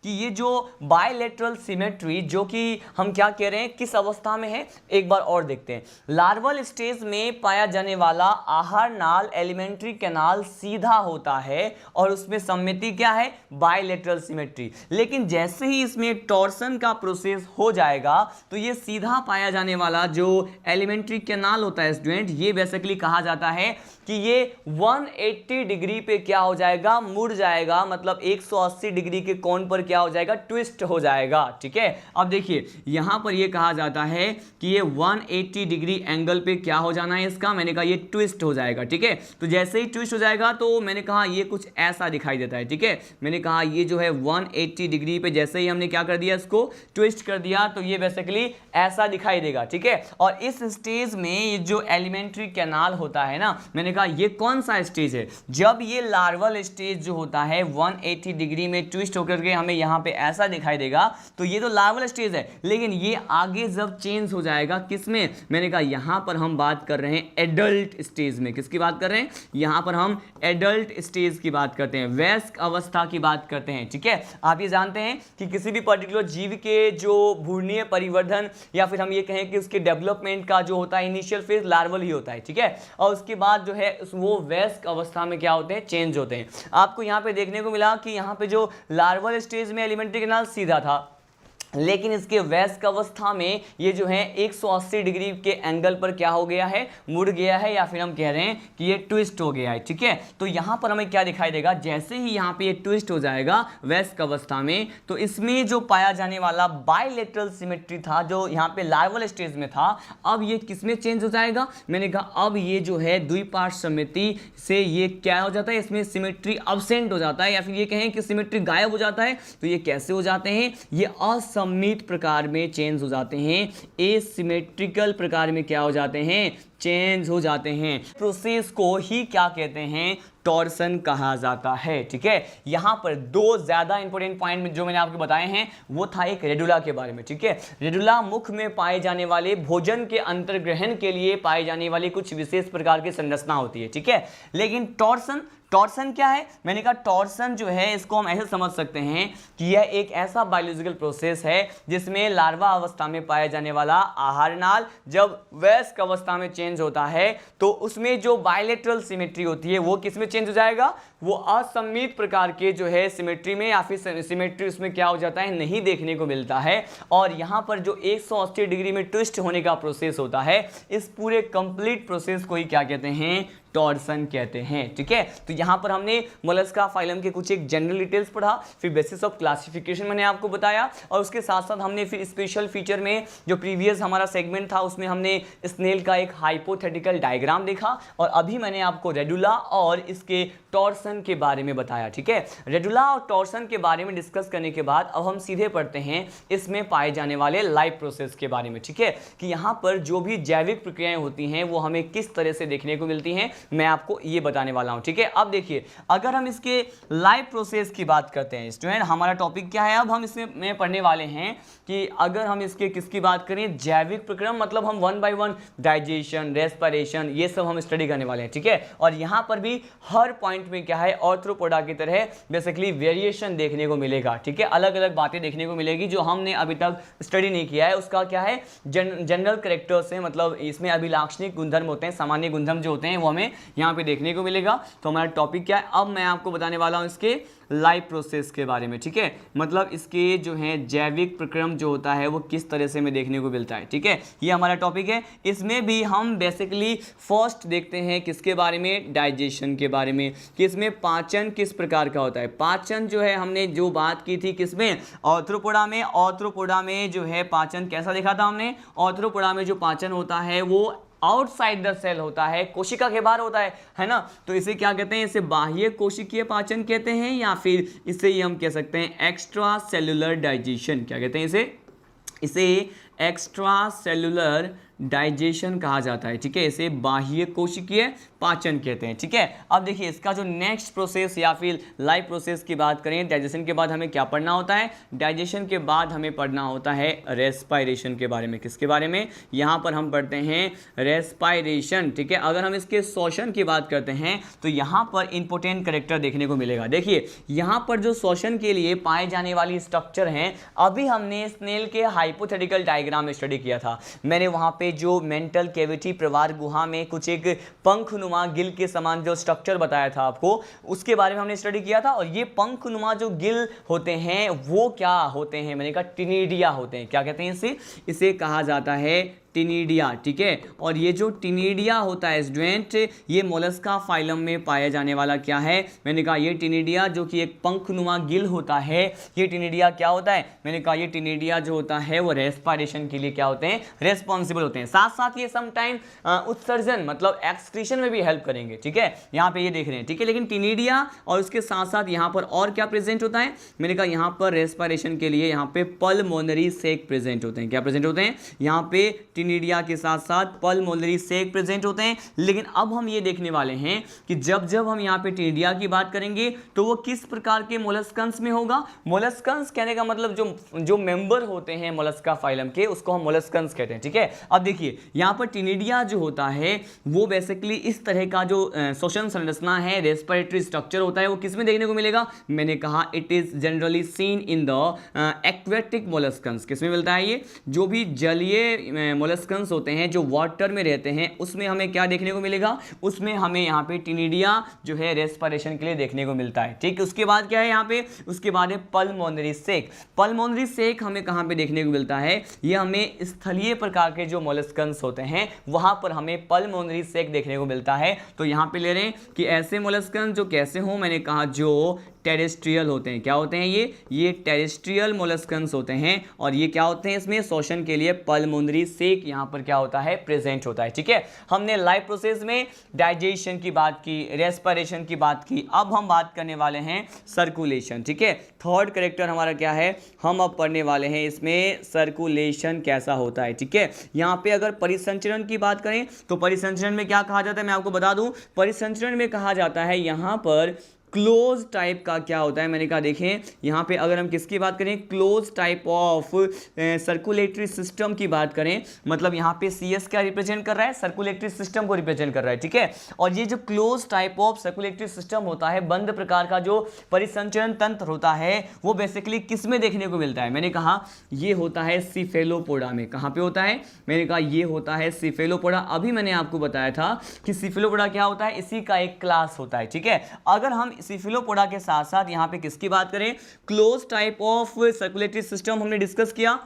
कि ये जो बायलैटरल सिमेट्री जो कि हम क्या कह रहे हैं किस अवस्था में है, एक बार और देखते हैं। लार्वल स्टेज में पाया जाने वाला आहार नाल एलिमेंट्री कैनाल सीधा होता है और उसमें सममिति क्या है, बायलैटरल सिमेट्री। लेकिन जैसे ही इसमें टॉर्सन का प्रोसेस हो जाएगा तो ये सीधा पाया जाने वाला जो एलिमेंट्री कैनाल होता है स्टूडेंट, ये बेसिकली कहा जाता है कि ये 180 डिग्री पे क्या हो जाएगा, मुड़ जाएगा, मतलब 180 डिग्री डिग्री के कोण पर क्या हो जाएगा, ट्विस्ट हो जाएगा। ठीक है, अब देखिए यहां पर ये कहा जाता है कि ये 180 डिग्री एंगल पे क्या हो जाना है इसका, मैंने कहा ये ट्विस्ट हो जाएगा। ठीक है, तो जैसे ही ट्विस्ट हो जाएगा तो मैंने कहा ये कुछ ऐसा दिखाई देता है। ठीक है, मैंने कहा ये जो है 180 डिग्री पे जैसे ही हमने क्या कर दिया, इसको ट्विस्ट कर दिया, तो ये बेसिकली ऐसा दिखाई देगा। ठीक है, और इस स्टेज में ये जो एलिमेंट्री कैनाल होता है ना, मैंने कहा ये कौन सा स्टेज है, जब ये लार्वल स्टेज जो होता है 180 डिग्री में ट्विस्ट होकर के हमें यहाँ पे ऐसा दिखाई देगा, तो ये तो लार्वल स्टेज है। लेकिन ये आगे जब चेंज हो जाएगा किसमें, मैंने कहा यहाँ पर हम बात कर रहे हैं एडल्ट स्टेज में। किसकी बात कर रहे हैं, यहाँ पर हम एडल्ट स्टेज की बात करते हैं, वयस्क अवस्था की बात करते हैं। ठीक है, आप ये जानते हैं कि किसी भी पर्टिकुलर जीव के जो भ्रूणीय परिवर्धन या फिर हम ये कहें कि उसके डेवलपमेंट का जो होता है इनिशियल फेज लार्वल ही होता है। ठीक है, और उसके बाद जो है वो वयस्क अवस्था में क्या होते हैं, चेंज होते हैं। आपको यहाँ पे देखने को मिला कि यहाँ पे जो लार्वल स्टेज में एलिमेंट्री कैनाल सीधा था, लेकिन इसके वयस्क अवस्था में ये जो है 180 डिग्री के एंगल पर क्या हो गया है, मुड़ गया है, या फिर हम कह रहे हैं कि ये ट्विस्ट हो गया है। ठीक है, तो यहाँ पर हमें क्या दिखाई देगा, जैसे ही यहाँ पे ये ट्विस्ट हो जाएगा वयस्क अवस्था में, तो इसमें जो पाया जाने वाला बायलेटरल सिमेट्री था जो यहाँ पे लार्वल स्टेज में था, अब ये किसमें चेंज हो जाएगा, मैंने कहा अब ये जो है द्विपार्श्व सममिति से ये क्या हो जाता है, इसमें सिमेट्री अब्सेंट हो जाता है, या फिर ये कहें कि सिमेट्री गायब हो जाता है। तो ये कैसे हो जाते हैं, ये असममित प्रकार में चेंज हो जाते हैं, एसिमेट्रिकल प्रकार में क्या हो जाते हैं, चेंज हो जाते हैं। प्रोसेस को ही क्या कहते हैं, टॉर्सन कहा जाता है। ठीक है, यहां पर दो ज्यादा इंपॉर्टेंट पॉइंट जो मैंने आपको बताए हैं वो था एक रेडुला के बारे में। ठीक है, रेडुला मुख में पाए जाने वाले भोजन के अंतर्ग्रहण के लिए पाए जाने वाली कुछ विशेष प्रकार की संरचना होती है। ठीक है, लेकिन टॉर्सन, टॉर्सन क्या है, मैंने कहा टॉर्सन जो है इसको हम ऐसे समझ सकते हैं कि यह एक ऐसा बायोलॉजिकल प्रोसेस है जिसमें लार्वा अवस्था में पाया जाने वाला आहार नाल जब वयस्क अवस्था में चेंज होता है तो उसमें जो बायलेटरल सिमेट्री होती है वो किस में चेंज हो जाएगा, वो असममित प्रकार के जो है सिमेट्री में, या फिर सिमेट्री उसमें क्या हो जाता है, नहीं देखने को मिलता है। और यहाँ पर जो 180 डिग्री में ट्विस्ट होने का प्रोसेस होता है, इस पूरे कंप्लीट प्रोसेस को ही क्या कहते हैं, टॉर्सन कहते हैं। ठीक है, तो यहाँ पर हमने मोलस्का फाइलम के कुछ एक जनरल डिटेल्स पढ़ा, फिर बेसिस ऑफ क्लासिफिकेशन मैंने आपको बताया, और उसके साथ साथ हमने फिर स्पेशल फीचर में जो प्रीवियस हमारा सेगमेंट था उसमें हमने स्नेल का एक हाइपोथेटिकल डायग्राम देखा, और अभी मैंने आपको रेडुला और इसके टॉर्सन के बारे में बताया। ठीक है, रेडुला और टॉर्सन के बारे में डिस्कस करने के बाद अब हम सीधे पढ़ते हैं इसमें पाए जाने वाले लाइव प्रोसेस के बारे में। ठीक है, कि यहाँ पर जो भी जैविक प्रक्रियाएं होती हैं वो हमें किस तरह से देखने को मिलती हैं, मैं आपको ये बताने वाला हूं। ठीक है, अब देखिए अगर हम इसके लाइव प्रोसेस की बात करते हैं, स्टूडेंट हमारा टॉपिक क्या है, अब हम इसमें पढ़ने वाले हैं कि अगर हम इसके किसकी बात करें, जैविक प्रक्रिया, मतलब हम 1 बाय 1 डाइजेशन, रेस्पिरेशन, ये सब हम स्टडी करने वाले हैं। ठीक है, और यहाँ पर भी हर पॉइंट में क्या है, ऑर्थ्रोपोडा की तरह बेसिकली वेरिएशन देखने को मिलेगा। ठीक है, अलग अलग बातें देखने को मिलेगी जो हमने अभी तक स्टडी नहीं किया है, उसका क्या है जनरल कैरेक्टर्स है, मतलब इसमें अभिलाक्षणिक गुणधर्म होते हैं, सामान्य गुणधर्म जो होते हैं वो हमें यहाँ पे देखने को मिलेगा। तो हमारा टॉपिक क्या है, अब मैं आपको बताने वाला हूँ इसके लाइव प्रोसेस के बारे में। ठीक है, मतलब इसके जो है जैविक प्रक्रम जो होता है वो किस तरह से हमें देखने को मिलता है। ठीक है, ये हमारा टॉपिक है। इसमें भी हम बेसिकली फर्स्ट देखते हैं किसके बारे में, डाइजेशन के बारे में, कि इसमें पाचन किस प्रकार का होता है। पाचन जो है हमने जो बात की थी किसमें, ऑर्थ्रोपोडा में। ऑर्थ्रोपोडा में जो है पाचन कैसा देखा था हमने, ऑर्थ्रोपोडा में जो पाचन होता है वो आउटसाइड द सेल होता है, कोशिका के बाहर होता है ना। तो इसे क्या कहते हैं, इसे बाह्य कोशिकीय पाचन कहते हैं, या फिर इसे ही हम कह सकते हैं एक्स्ट्रा सेलुलर डाइजेशन। क्या कहते हैं इसे एक्स्ट्रा सेलुलर डाइजेशन कहा जाता है। ठीक है, इसे बाह्य कोशिकीय पाचन कहते हैं। ठीक है, अब देखिए इसका जो नेक्स्ट प्रोसेस या फिर लाइव प्रोसेस की बात करें, डाइजेशन के बाद हमें क्या पढ़ना होता है, डाइजेशन के बाद हमें पढ़ना होता है रेस्पिरेशन के बारे में। किसके बारे में, यहाँ पर हम पढ़ते हैं रेस्पिरेशन। ठीक है, अगर हम इसके श्वसन की बात करते हैं तो यहाँ पर इंपॉर्टेंट कैरेक्टर देखने को मिलेगा। देखिए यहाँ पर जो श्वसन के लिए पाए जाने वाली स्ट्रक्चर हैं, अभी हमने स्नेल के हाइपोथेटिकल डायग्राम में स्टडी किया था। मैंने वहाँ पे जो मेंटल कैविटी प्रवार गुहा में कुछ एक पंखनुमा गिल के समान जो स्ट्रक्चर बताया था आपको, उसके बारे में हमने स्टडी किया था। और ये पंखनुमा जो गिल होते हैं वो क्या होते हैं, मैंने कहा टिनिडिया होते हैं। क्या कहते हैं इसे कहा जाता है टिनिडिया, ठीक है। और ये जो टिनिडिया होता है स्टूडेंट, ये मोलस्का फाइलम में पाया जाने वाला क्या है, मैंने कहा ये टिनिडिया जो कि एक पंखनुमा गिल होता है, ये टिनिडिया क्या होता है, मैंने कहा ये टिनिडिया जो होता है वो रेस्पिरेशन के लिए क्या होते हैं, रेस्पॉन्सिबल होते हैं। साथ साथ ये समटाइम उत्सर्जन मतलब एक्सक्रीशन में भी हेल्प करेंगे, ठीक है, यहाँ पे ये देख रहे हैं, ठीक है। लेकिन टिनिडिया और उसके साथ साथ यहाँ पर और क्या प्रेजेंट होता है, मैंने कहा यहाँ पर रेस्पिरेशन के लिए यहाँ पे पल्मोनरी सेक प्रेजेंट होते हैं। क्या प्रेजेंट होते हैं, यहाँ पे टिनिडिया के साथ साथ पल्मोनरी सेक प्रेजेंट होते हैं। लेकिन अब हम ये देखने वाले हैं कि जब जब हम यहाँ पे टिनिडिया की बात करेंगे तो वो किस प्रकार के मोलस्कंस में होगा। मोलस्कंस कहने का मतलब जो मेंबर होते हैं मोलस्का फाइलम के, उसको हम मोलस्कंस कहते हैं, ठीक है। अब देखिए यहाँ पर टिनिडिया जो होता है वो बेसिकली इस तरह का जो श्वसन संरचना है, रेस्पिरेटरी स्ट्रक्चर होता है, वो किस में देखने को मिलेगा, मैंने कहा it is generally seen in the aquatic molluscans. किस में मिलता है ये, जो भी जलीय मोलस्कंस होते हैं जो वाटर में रहते हैं उसमें हमें क्या देखने को मिलेगा, उसमें हमें यहाँ पे टिनिडिया जो है रेस्पिरेशन के लिए देखने को मिलता है, ठीक है। उसके बाद क्या है यहाँ पे, उसके बाद है पल्मोनरी सेक। पल्मोनरी सेक हमें कहाँ पे देखने को मिलता है, ये हमें स्थलीय प्रकार के जो मोलस्कंस होते हैं वहां पर हमें पल्मोनरी सेक देखने को मिलता है। तो यहाँ पे ले रहे हैं कि ऐसे मोलस्कंस जो कैसे हो, मैंने कहा जो टेरेस्ट्रियल होते हैं। क्या होते हैं ये टेरेस्ट्रियल मोलस्कंस होते हैं और ये क्या होते हैं, इसमें शोषण के लिए पल्मोनरी सेक यहाँ पर क्या होता है, प्रेजेंट होता है, ठीक है। हमने लाइफ प्रोसेस में डाइजेशन की बात की, रेस्पिरेशन की बात की, अब हम बात करने वाले हैं सर्कुलेशन, ठीक है। थर्ड कैरेक्टर हमारा क्या है, हम अब पढ़ने वाले हैं इसमें सर्कुलेशन कैसा होता है, ठीक है। यहाँ पे अगर परिसंचरण की बात करें तो परिसंचरण में क्या कहा जाता है, मैं आपको बता दूं, परिसंचरण में कहा जाता है यहाँ पर क्लोज टाइप का क्या होता है, मैंने कहा देखें यहाँ पे अगर हम किसकी बात करें, close type of circulatory system की बात करें, मतलब यहाँ पे CS क्या रिप्रेजेंट कर रहा है, सर्कुलेटरी सिस्टम को रिप्रेजेंट कर रहा है, ठीक है। और ये जो close type of circulatory system होता है, बंद प्रकार का जो परिसंचरण तंत्र होता है, वो बेसिकली किस में देखने को मिलता है, मैंने कहा ये होता है सिफेलोपोडा में। कहाँ पे होता है, मैंने कहा ये होता है सिफेलोपोडा। अभी मैंने आपको बताया था कि सिफेलोपोडा क्या होता है, इसी का एक क्लास होता है, ठीक है। अगर हम सिफिलोपोडा के साथ साथ यहाँ पे किसकी बात करें, close type of circulatory system हमने डिस्कस किया।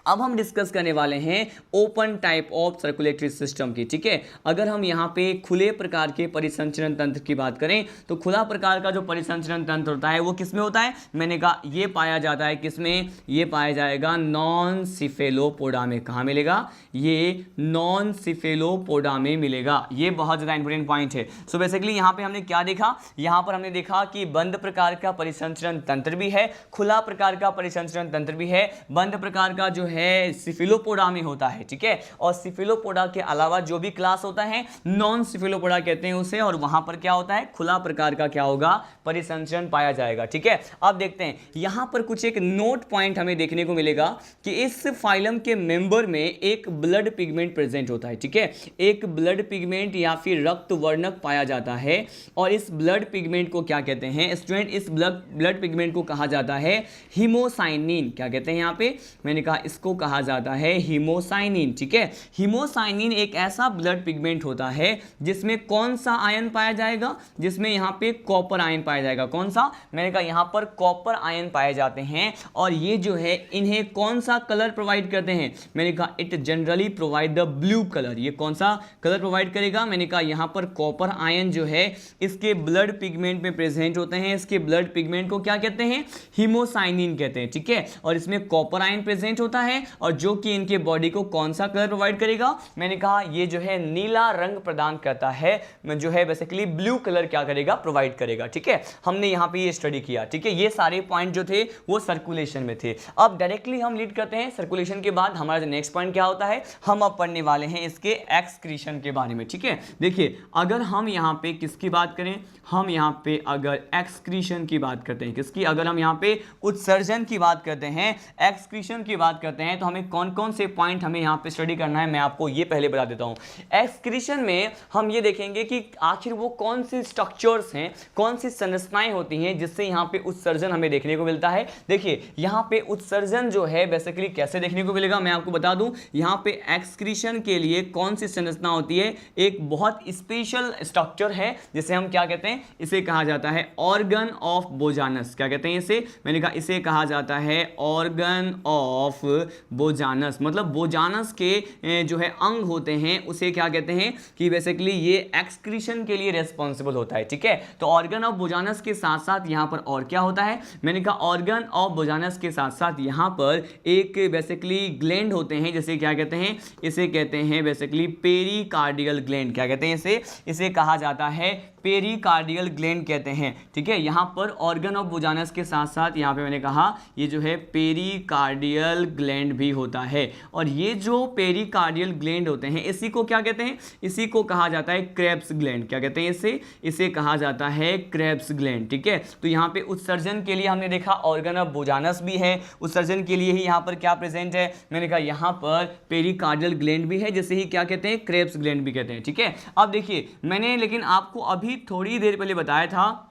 अब हम डिस्कस करने वाले हैं open type of circulatory system की, ठीक है। अगर हम यहाँ पे खुले प्रकार के परिसंचरण तंत्र की बात करें तो खुला प्रकार का जो परिसंचरण तंत्र होता है वो किसमें होता है, मैंने कहा ये पाया जाता है किसमें, ये पाया जाएगा नॉन सिफेलोपोडा में। कहाँ मिलेगा, ये नॉन सिफेलोपोडा में मिलेगा। ये बहुत ज़्यादा इंपॉर्टेंट पॉइंट है। सो बेसिकली यहाँ पे हमने क्या देखा, यहाँ पर हमने देखा कि बंद प्रकार का परिसंचरण तंत्र भी है, खुला प्रकार का परिसंचरण तंत्र भी है। बंद प्रकार का जो है सिफिलोपोडा में होता है, ठीक है। और सिफिलोपोडा के अलावा जो भी क्लास होता है नॉन सिफिलोपोडा कहते हैं उसे, और वहां पर क्या होता है, खुला प्रकार का क्या होगा, परिसंचरण पाया जाएगा, ठीक है। अब देखते हैं यहां पर कुछ एक नोट पॉइंट हमें देखने को मिलेगा कि इस फाइलम के मेंबर में एक ब्लड पिगमेंट प्रेजेंट होता है, ठीक है। एक ब्लड पिगमेंट या फिर रक्त वर्णक पाया जाता है, और इस ब्लड पिगमेंट को क्या कहते हैं स्टूडेंट, इस ब्लड पिगमेंट को कहा जाता है हीमोसाइनिन। क्या कहते हैं यहाँ पे, मैंने कहा इसको कहा जाता है हीमोसाइनिन, ठीक है। हीमोसाइनिन एक ऐसा ब्लड पिगमेंट होता है जिसमें कौन सा आयन पाया जाएगा, जिसमें यहाँ पे कॉपर आयन पाया जाएगा। कौन सा, मैंने कहा यहाँ पर कॉपर आयन पाए जाते हैं, और ये जो है इन्हें कौन सा कलर प्रोवाइड करते हैं, मैंने कहा it generally provide the blue colour. ये कौन सा कलर प्रोवाइड करेगा, मैंने कहा यहाँ पर कॉपर आयन जो है इसके ब्लड पिगमेंट में प्रेजेंट होते हैं। इसके ब्लड पिगमेंट को क्या कहते हैं, हीमोसाइनिन कहते हैं, ठीक है। और इसमें कॉपर आयन प्रेजेंट होता है, और जो कि इनके बॉडी को कौन सा कलर प्रोवाइड करेगा, मैंने कहा ये जो है नीला रंग प्रदान करता है, जो है बेसिकली ब्लू कलर क्या करेगा, प्रोवाइड करेगा, ठीक है। हमने यहाँ पे ये स्टडी किया, ठीक है। ये सारे पॉइंट जो थे वो सर्कुलेशन में थे। अब डायरेक्टली हम लीड करते हैं सर्कुलेशन के बाद हमारा नेक्स्ट पॉइंट क्या होता है, हम अब पढ़ने वाले हैं इसके एक्सक्रीशन के बारे में, ठीक है। देखिए अगर हम यहाँ पे किसकी बात करें, हम यहाँ पे अगर एक्सक्रीशन की बात करते हैं, किसकी, अगर हम यहाँ पे उत्सर्जन की बात करते हैं, एक्सक्रीशन की बात करते हैं, तो हमें कौन कौन से पॉइंट हमें यहाँ पे स्टडी करना है, मैं आपको ये पहले बता देता हूँ। एक्सक्रीशन में हम ये देखेंगे कि आखिर वो कौन सी स्ट्रक्चर्स हैं, कौन सी संरचनाएं होती हैं जिससे यहाँ पे उत्सर्जन हमें देखने को मिलता है। देखिए यहाँ पे उत्सर्जन जो है बेसिकली कैसे देखने को मिलेगा, मैं आपको बता दूं। यहाँ पे एक्सक्रीशन के लिए कौन सी संरचना होती है, एक बहुत स्पेशल स्ट्रक्चर है जिसे हम क्या कहते हैं, इसे कहा जाता है ऑर्गन ऑफ बोजानस। क्या कहते हैं इसे, मैंने कहा इसे कहा जाता है ऑर्गन ऑफ बोजानस, मतलब बोजानस के जो है अंग होते हैं उसे क्या कहते हैं कि बेसिकली ये एक्सक्रीशन के लिए रेस्पॉन्सिबल होता है, ठीक है। तो ऑर्गन ऑफ बोजानस के साथ साथ यहाँ पर और क्या होता है, मैंने कहा ऑर्गन ऑफ बोजानस के साथ साथ यहाँ पर एक बेसिकली ग्लैंड होते हैं, जैसे क्या कहते हैं, इसे कहते हैं बेसिकली पेरिकार्डियल ग्लैंड, क्या कहते हैं इसे कहा जाता है पेरिकार्डियल ग्लैंड कहते हैं, ठीक है। यहाँ पर ऑर्गन ऑफ बोजानस के साथ साथ यहाँ पे मैंने कहा ये जो है पेरिकार्डियल ग्लैंड भी होता है, और ये जो पेरिकार्डियल ग्लैंड होते हैं इसी को क्या कहते हैं, इसी को कहा जाता है क्रेब्स ग्लैंड, क्या कहते हैं इसे कहा जाता है क्रेब्स ग्लैंड, ठीक है। तो यहाँ पे उत्सर्जन के लिए हमने देखा ऑर्गन ऑफ बोजानस भी है, उत्सर्जन के लिए ही यहाँ पर क्या प्रेजेंट है, मैंने कहा यहाँ पर पेरिकार्डियल ग्लैंड भी है, जिसे ही क्या कहते हैं क्रेब्स ग्लैंड भी कहते हैं, ठीक है। अब देखिए मैंने लेकिन आपको अभी थोड़ी देर पहले बताया था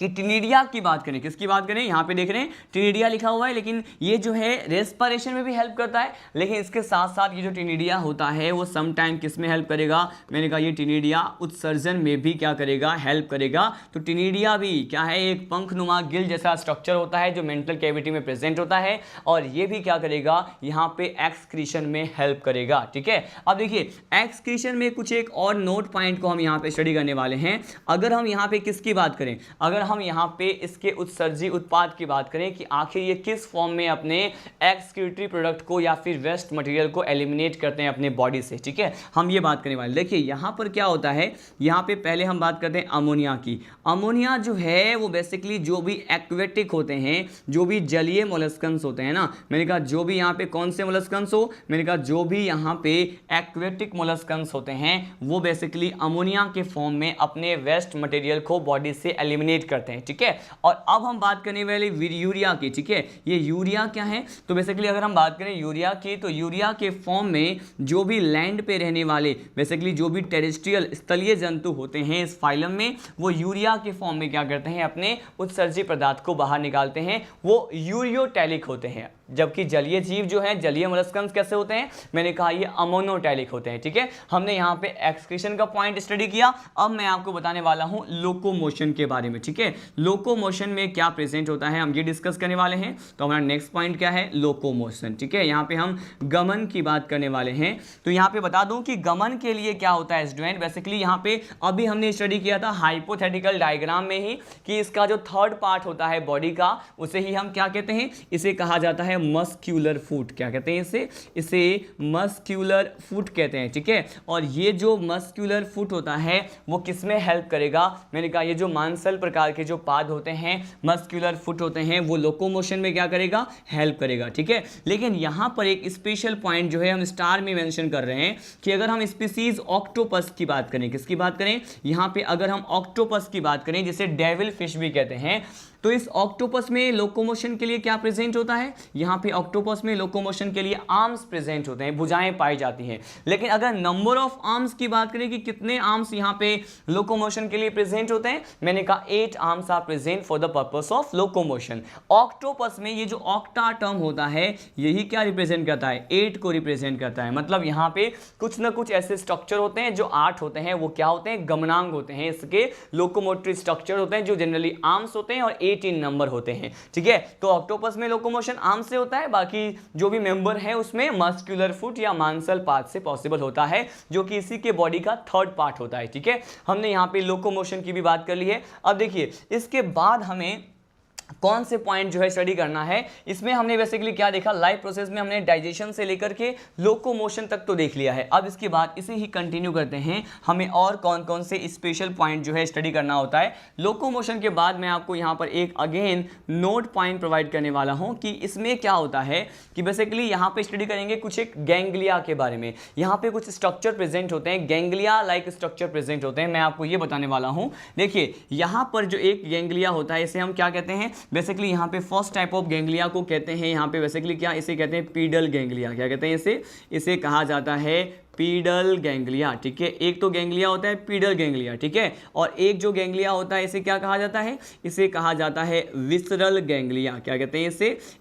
कि टिनिडिया की बात करें, किसकी बात करें, यहाँ पे देख रहे हैं टिनिडिया लिखा हुआ है, लेकिन ये जो है रेस्पिरेशन में भी हेल्प करता है, लेकिन इसके साथ साथ ये जो टिनिडिया होता है वो सम टाइम किस में हेल्प करेगा, मैंने कहा ये टिनिडिया उत्सर्जन में भी क्या करेगा, हेल्प करेगा। तो टिनिडिया भी क्या है, एक पंखनुमा गिल जैसा स्ट्रक्चर होता है जो मेंटल कैविटी में प्रेजेंट होता है, और ये भी क्या करेगा, यहाँ पे एक्सक्रीशन में हेल्प करेगा, ठीक है। अब देखिए एक्सक्रीशन में कुछ एक और नोट पॉइंट को हम यहाँ पे स्टडी करने वाले हैं। अगर हम यहाँ पे किसकी बात करें, अगर हम यहाँ पे इसके उत्सर्जी उत्पाद की बात करें कि आखिर ये किस फॉर्म में अपने एक्सक्रीटरी प्रोडक्ट को या फिर वेस्ट मटेरियल को एलिमिनेट करते हैं अपने बॉडी से, ठीक है, हम ये बात करने वाले। देखिए यहाँ पर क्या होता है, यहाँ पे पहले हम बात करते हैं अमोनिया की। अमोनिया जो है वो बेसिकली जो भी एक्वेटिक होते हैं, जो भी जलीय मोलस्कंस होते हैं ना, मैंने कहा जो भी यहाँ पे कौन से मोलस्कंस हो, मैंने कहा जो भी यहाँ पे एक्वेटिक मोलस्कंस होते हैं वो बेसिकली अमोनिया के फॉर्म में अपने वेस्ट मटेरियल को बॉडी से एलिमिनेट करते हैं, ठीक है। और अब हम बात करने वाले यूरिया की, ठीक है। ये यूरिया क्या है, तो बेसिकली अगर हम बात करें यूरिया की, तो यूरिया के फॉर्म में जो भी लैंड पे रहने वाले बेसिकली जो भी टेरेस्ट्रियल स्थलीय जंतु होते हैं इस फाइलम में, वो यूरिया के फॉर्म में क्या करते हैं, अपने उत्सर्जी पदार्थ को बाहर निकालते हैं, वो यूरियोटैलिक होते हैं। जबकि जलीय जीव जो हैं, जलीय मोलस्कंस कैसे होते हैं, मैंने कहा ये अमोनोटैलिक होते हैं, ठीक है। हमने यहाँ पे एक्सक्रीशन का पॉइंट स्टडी किया। अब मैं आपको बताने वाला हूँ लोकोमोशन के बारे में, ठीक है। लोकोमोशन में क्या प्रेजेंट होता है हम ये डिस्कस करने वाले हैं। तो हमारा नेक्स्ट पॉइंट क्या है, लोकोमोशन, ठीक है। यहाँ पे हम गमन की बात करने वाले हैं। तो यहाँ पे बता दूं कि गमन के लिए क्या होता है स्टूडेंट, बेसिकली यहाँ पे अभी हमने स्टडी किया था हाइपोथेटिकल डायग्राम में ही कि इसका जो थर्ड पार्ट होता है बॉडी का, उसे ही हम क्या कहते हैं, इसे कहा जाता है मस्क्यूलर फुट, क्या कहते हैं इसे मस्क्यूलर फुट कहते हैं, ठीक है। और ये जो मस्क्यूलर फुट होता है वो किस में हेल्प करेगा, मैंने कहा ये जो मांसल प्रकार के जो पाद होते हैं मस्क्यूलर फुट होते हैं वो लोकोमोशन में क्या करेगा, हेल्प करेगा, ठीक है। लेकिन यहाँ पर एक स्पेशल पॉइंट जो है हम स्टार में मेंशन कर रहे हैं कि अगर हम स्पीसीज ऑक्टोपस की बात करें, किसकी बात करें, यहाँ पे अगर हम ऑक्टोपस की बात करें जिसे डेविल फिश भी कहते हैं, तो इस ऑक्टोपस में लोकोमोशन के लिए क्या प्रेजेंट होता है, यहाँ पे ऑक्टोपस में लोकोमोशन के लिए आर्म्स प्रेजेंट होते हैं, भुजाएं पाई जाती हैं। लेकिन अगर नंबर ऑफ आर्म्स की बात करें कि कितने आर्म्स यहाँ पे लोकोमोशन के लिए प्रेजेंट होते हैं, मैंने कहा 8 arms are present for the purpose of locomotion. Octopus में ये जो ऑक्टा टर्म होता है यही क्या रिप्रेजेंट करता है, 8 को रिप्रेजेंट करता है। मतलब यहाँ पे कुछ ना कुछ ऐसे स्ट्रक्चर होते हैं जो 8 होते हैं, वो क्या होते हैं, गमनांग होते हैं, इसके लोकोमोटरी स्ट्रक्चर होते हैं जो जनरली आर्म्स होते हैं और 18 नंबर होते हैं, ठीक है। तो ऑक्टोपस में लोकोमोशन आर्म से होता है, बाकी जो भी मेंबर है उसमें मस्क्यूलर फुट या मांसल पार्ट से पॉसिबल होता है, जो कि इसी के बॉडी का थर्ड पार्ट होता है, ठीक है। हमने यहाँ पे लोकोमोशन की भी बात कर ली है। अब देखिए इसके बाद हमें कौन से पॉइंट जो है स्टडी करना है, इसमें हमने बेसिकली क्या देखा, लाइफ प्रोसेस में हमने डाइजेशन से लेकर के लोकोमोशन तक तो देख लिया है। अब इसके बाद इसे ही कंटिन्यू करते हैं, हमें और कौन कौन से स्पेशल पॉइंट जो है स्टडी करना होता है। लोकोमोशन के बाद मैं आपको यहाँ पर एक अगेन नोट पॉइंट प्रोवाइड करने वाला हूँ कि इसमें क्या होता है कि बेसिकली यहाँ पे स्टडी करेंगे कुछ एक गैंग्लिया के बारे में। यहाँ पे कुछ स्ट्रक्चर प्रेजेंट होते हैं, गैंग्लिया लाइक स्ट्रक्चर प्रेजेंट होते हैं, मैं आपको ये बताने वाला हूँ। देखिए यहाँ पर जो एक गैंग्लिया होता है इसे हम क्या कहते हैं, बेसिकली यहाँ पे फर्स्ट टाइप ऑफ गैंग्लिया को कहते हैं, यहाँ पे बेसिकली क्या इसे कहते हैं, पीडल गैंग्लिया, क्या कहते हैं इसे कहा जाता है पीडल गैंग्लिया, ठीक है। एक तो गैंग्लिया होता है पीडल गैंग्लिया, ठीक है, और एक जो गैंग्लिया होता है इसे क्या कहा जाता है, इसे कहा जाता है विसरल गैंग्लिया, क्या कहते हैं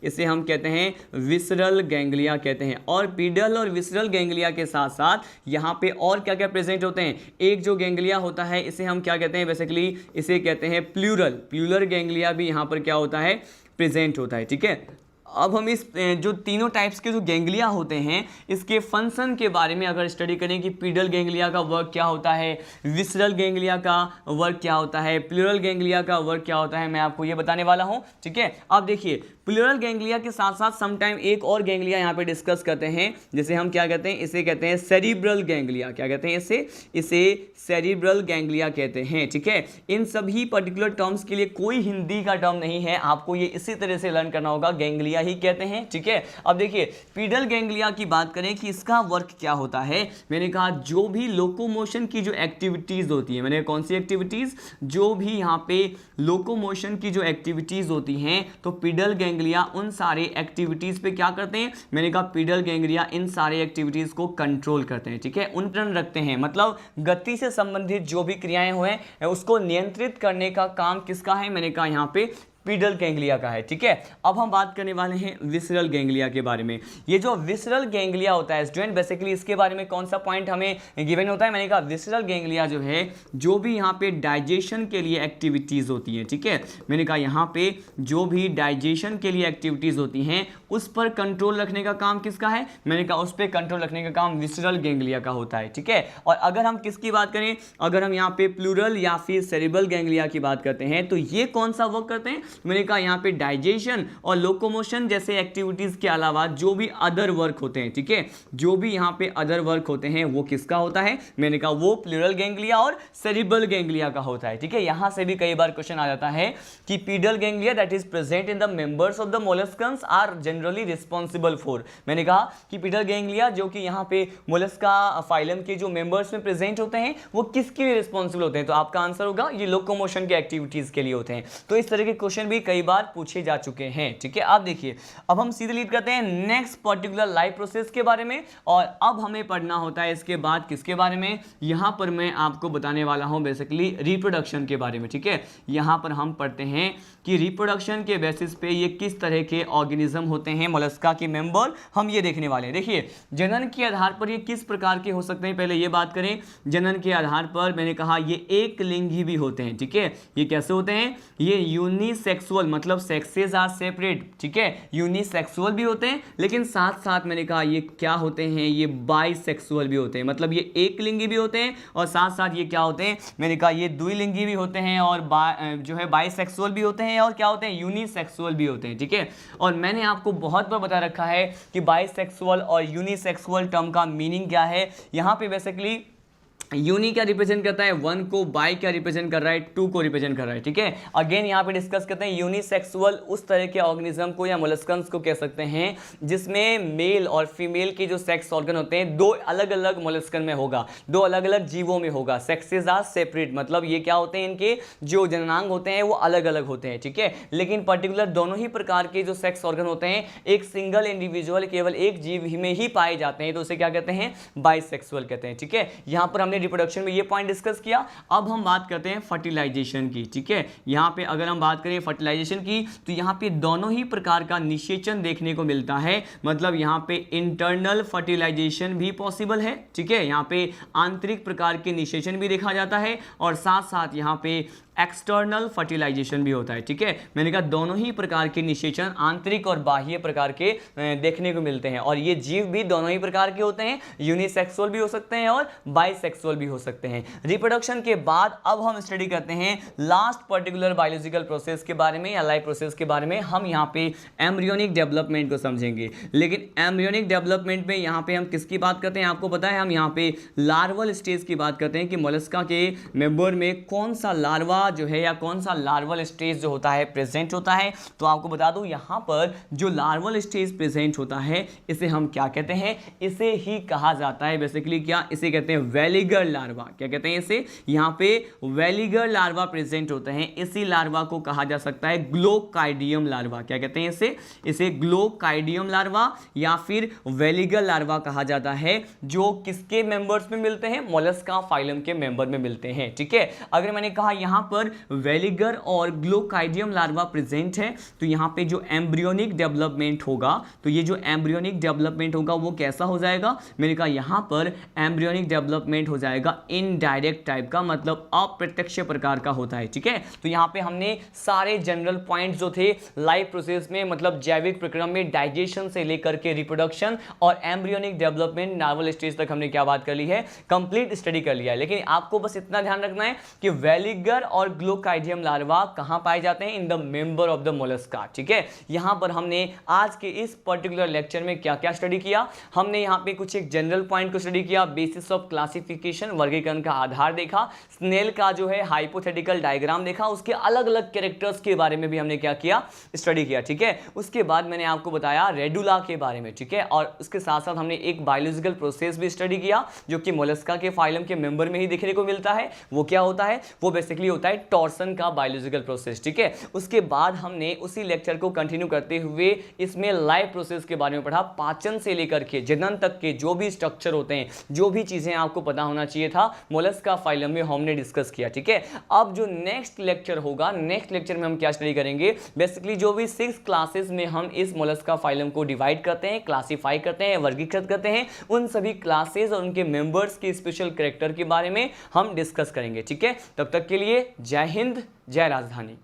इसे हम कहते हैं विसरल गैंग्लिया कहते हैं। और पीडल और विसरल गैंग्लिया के साथ साथ यहाँ पे और क्या क्या प्रेजेंट होते हैं, एक जो गैंग्लिया होता है इसे हम क्या कहते हैं, बेसिकली इसे कहते हैं प्लूरल गैंग्लिया भी यहाँ पर क्या होता है, प्रेजेंट होता है, ठीक है। अब हम इस जो तीनों टाइप्स के जो गैंग्लिया होते हैं इसके फंक्शन के बारे में अगर स्टडी करें कि पीडल गैंग्लिया का वर्क क्या होता है, विसरल गैंग्लिया का वर्क क्या होता है, प्लूरल गैंग्लिया का वर्क क्या होता है, मैं आपको ये बताने वाला हूँ। ठीक है, अब देखिए प्लूरल गैंग्लिया के साथ साथ समटाइम एक और गैंग्लिया यहाँ पे डिस्कस करते हैं, जिसे हम क्या कहते हैं, इसे कहते हैं सेरिब्रल गैंग्लिया। क्या कहते हैं इसे सेरिब्रल गैंग्लिया कहते हैं। ठीक है, इन सभी पर्टिकुलर टर्म्स के लिए कोई हिंदी का टर्म नहीं है, आपको ये इसी तरह से लर्न करना होगा, गैंग्लिया ही कहते हैं। ठीक है, अब देखिए पीडल गैंग्लिया की बात करें कि इसका वर्क क्या होता है, मैंने कहा जो भी लोकोमोशन की जो एक्टिविटीज होती है, मैंने कौन सी एक्टिविटीज, जो भी यहाँ पे लोकोमोशन की जो एक्टिविटीज होती हैं, तो पीडल गैंग्लिया उन सारे एक्टिविटीज पे क्या करते हैं, मैंने कहा पीडल गैंग्लिया इन सारे एक्टिविटीज को कंट्रोल करते हैं। ठीक है, उन रखते हैं, मतलब गति से संबंधित जो भी क्रियाएं हुए उसको नियंत्रित करने का काम किसका है, मैंने कहा यहाँ पे पीडल गैंग्लिया का है। ठीक है, अब हम बात करने वाले हैं विसरल गैंग्लिया के बारे में। ये जो विसरल गैंग्लिया होता है स्टूडेंट, बेसिकली इसके बारे में कौन सा पॉइंट हमें गिवन होता है, मैंने कहा विसरल गैंग्लिया जो है जो भी यहाँ पे डाइजेशन के लिए एक्टिविटीज होती हैं। ठीक है, मैंने कहा यहाँ पे जो भी डाइजेशन के लिए एक्टिविटीज होती हैं उस पर कंट्रोल रखने का काम किसका है, मैंने कहा उस पर कंट्रोल रखने का काम विसरल गैंग्लिया का होता है। ठीक है, और अगर हम किसकी बात करें, अगर हम यहाँ पे प्लूरल या फिर सेरिब्रल गैंग्लिया की बात करते हैं तो ये कौन सा वर्क करते हैं, मैंने कहा यहाँ पे डाइजेशन और लोकोमोशन जैसे एक्टिविटीज के अलावा जो भी अदर वर्क होते हैं। ठीक है, जो भी यहाँ पे अदर वर्क होते हैं वो किसका होता है, मैंने कहा वो प्लूरल गैंग्लिया और सेरिब्रल गैंग्लिया का होता है। ठीक है, यहां से भी कई बार क्वेश्चन आ जाता है कि pedal ganglia that is present in the members of the molluscans are generally responsible for, मैंने कहा कि पीडल गैंग्लिया जो कि यहाँ पे मोलस्का फाइलम के जो मेंबर्स में प्रेजेंट होते हैं वो किसके लिए रिस्पॉन्सिबल होते हैं, तो आपका आंसर होगा ये लोकोमोशन के एक्टिविटीज के लिए होते हैं। तो इस तरह के क्वेश्चन भी कई बार पूछे जा चुके हैं। ठीक है, आप देखिए अब हम सीधे लीड करते हैं नेक्स्ट पर्टिकुलर लाइफ प्रोसेस के बारे में, और अब हमें पढ़ना होता है इसके बाद किसके बारे में, यहां पर मैं आपको बताने वाला हूं बेसिकली रिप्रोडक्शन के बारे में। ठीक है, यहां पर हम पढ़ते हैं कि रिप्रोडक्शन के बेसिस पे ये किस तरह के ऑर्गेनिज्म होते हैं मोलस्का के मेंबर, हम ये देखने वाले हैं। देखिए जनन के आधार पर ये किस प्रकार के हो सकते हैं, पहले ये बात करें, जनन के आधार पर मैंने कहा ये एक लिंगी भी होते हैं। ठीक है, ये कैसे होते हैं, ये यूनिसेक्सुअल, मतलब सेक्सेस आर सेपरेट। ठीक है, यूनिसेक्सुअल भी होते हैं, लेकिन साथ साथ मैंने कहा ये क्या होते हैं, ये बाइसेक्सुअल भी होते हैं, मतलब ये एक लिंगी भी होते हैं और साथ साथ ये क्या होते हैं, मैंने कहा ये द्विलिंगी भी होते हैं और जो है बाइसेक्सुअल भी होते हैं और क्या होते हैं, यूनिसेक्सुअल भी होते हैं। ठीक है, और मैंने आपको बहुत बार बता रखा है कि बाइसेक्सुअल और यूनिसेक्सुअल टर्म का मीनिंग क्या है। यहाँ पे बेसिकली यूनी क्या रिप्रेजेंट करता है, 1 को, बाई क्या रिप्रेजेंट कर रहा है, 2 को रिप्रेजेंट कर रहा है। ठीक है, अगेन यहाँ पे डिस्कस करते हैं यूनिसेक्सुअल उस तरह के ऑर्गेनिज्म को या मोलस्कन्स को कह सकते हैं जिसमें मेल और फीमेल के जो सेक्स ऑर्गन होते हैं दो अलग अलग मोलस्कन में होगा, दो अलग अलग जीवों में होगा। सेक्सेस आर सेपरेट, मतलब ये क्या होते हैं, इनके जो जननांग होते हैं वो अलग अलग होते हैं। ठीक है, लेकिन पर्टिकुलर दोनों ही प्रकार के जो सेक्स ऑर्गन होते हैं एक सिंगल इंडिविजुअल केवल एक जीव में ही पाए जाते हैं, तो उसे क्या कहते हैं, बाइसेक्सुअल कहते हैं। ठीक है, यहाँ पर हमने रिप्रोडक्शन में ये पॉइंट डिस्कस किया। अब हम बात करते हैं फर्टिलाइजेशन की। ठीक है, यहाँ पे अगर हम बात करें फर्टिलाइजेशन की तो यहाँ पे दोनों ही प्रकार का निषेचन देखने को मिलता है, मतलब यहाँ पे इंटरनल फर्टिलाइजेशन भी पॉसिबल है। ठीक है, यहाँ पे आंतरिक प्रकार के निषेचन भी देखा जाता है और साथ साथ यहाँ पे एक्सटर्नल फर्टिलाइजेशन भी होता है। ठीक है, मैंने कहा दोनों ही प्रकार के निषेचन आंतरिक और बाह्य प्रकार के देखने को मिलते हैं और ये जीव भी दोनों ही प्रकार के होते हैं, यूनिसेक्सुअल भी हो सकते हैं और बाइसेक्सुअल भी हो सकते हैं। रिप्रोडक्शन के बाद अब हम स्टडी करते हैं लास्ट पर्टिकुलर बायोलॉजिकल प्रोसेस के बारे में या लाइफ प्रोसेस के बारे में। हम यहाँ पे एम्ब्रियोनिक डेवलपमेंट को समझेंगे, लेकिन एम्ब्रियोनिक डेवलपमेंट में यहाँ पे हम किसकी बात करते हैं, आपको पता है हम यहाँ पे लार्वल स्टेज की बात करते हैं कि मोलस्का के मेंबर में कौन सा लार्वा जो है या कौन सा लार्वल स्टेज जो होता है प्रेजेंट होता है। तो आपको बता दूं यहाँ पर जो लार्वल स्टेज प्रेजेंट होता है इसे हम क्या कहते हैं, इसे ही कहा जाता है बेसिकली क्या, इसे कहते हैं वेलिगर लार्वा। क्या कहते हैं इसे, यहाँ पे वेलिगर लार्वा प्रेजेंट होते हैं, इसी लार्वा को कहा जा सकता है ग्लोकाइडियम लार्वा। क्या कहते हैं इसे ग्लोकाइडियम लार्वा या फिर वेलिगर लार्वा कहा जाता है, जो किसके मेंबर्स में मिलते हैं, मोलस्का फाइलम के मेंबर में मिलते हैं। ठीक है, अगर मैंने कहा यहाँ पर पर वेलिगर और ग्लोकाइडियम लार्वा प्रेजेंट है, तो यहाँ पे जो एम्ब्रियोनिक डेवलपमेंट होगा, तो ये जो एम्ब्रियोनिक डेवलपमेंट होगा वो कैसा हो जाएगा, मैंने कहा यहाँ पर एम्ब्रियोनिक डेवलपमेंट हो जाएगा इनडायरेक्ट टाइप का, मतलब अप्रत्यक्ष प्रकार का होता है। ठीक है, तो यहाँ पे हमने सारे जनरल पॉइंट्स जो थे लाइफ प्रोसेस में, मतलब जैविक प्रक्रिया में डाइजेशन से लेकर के रिप्रोडक्शन और एम्ब्रियोनिक डेवलपमेंट नार्वल स्टेज तक हमने क्या बात कर ली है, कंप्लीट स्टडी कर लिया है। लेकिन आपको बस इतना ध्यान रखना है कि वेलिगर और ग्लोकाइडियम लार्वा कहां पाए जाते हैं, in the member of the Mollusca. ठीक है, यहां पर हमने आज के इस पर्टिकुलर लेक्चर में क्या क्या स्टडी किया, हमने यहां पे कुछ एक जनरल पॉइंट को स्टडी किया, बेसिस ऑफ क्लासिफिकेशन, वर्गीकरण का आधार देखा, स्नेल का जो है हाइपोथेटिकल डायग्राम देखा, उसके अलग अलग कैरेक्टर्स के बारे में भी हमने क्या किया, स्टडी किया। ठीक है, उसके बाद मैंने आपको बताया रेडुला के बारे में। ठीक है, और उसके साथ साथ हमने एक बायोलॉजिकल प्रोसेस भी स्टडी किया जो कि मोलस्का के फाइलम के मेंबर में ही देखने को मिलता है। वो क्या होता है, वो बेसिकली होता है टॉर्सन का बायोलॉजिकल प्रोसेस। ठीक है, उसके बाद हमने उसी लेक्चर को कंटिन्यू करते हुए इसमें लाइफ प्रोसेस के बारे में पढ़ा, पाचन से लेकर के जनन तक के जो भी स्ट्रक्चर होते हैं, जो भी चीजें आपको पता होना चाहिए था मोलस्का फाइलम में, हमने डिस्कस किया। ठीक है, अब जो नेक्स्ट लेक्चर होगा, नेक्स्ट लेक्चर में हम क्या स्टडी करेंगे, बेसिकली जो भी 6 क्लासेस में हम इस मोलस्का फाइलम को डिवाइड करते हैं, क्लासिफाई करते हैं, वर्गीकृत करते हैं, उन सभी क्लासेस और उनके मेंबर्स के स्पेशल कैरेक्टर के बारे में हम डिस्कस करेंगे। ठीक है, तब तक के लिए जय हिंद, जय राजधानी।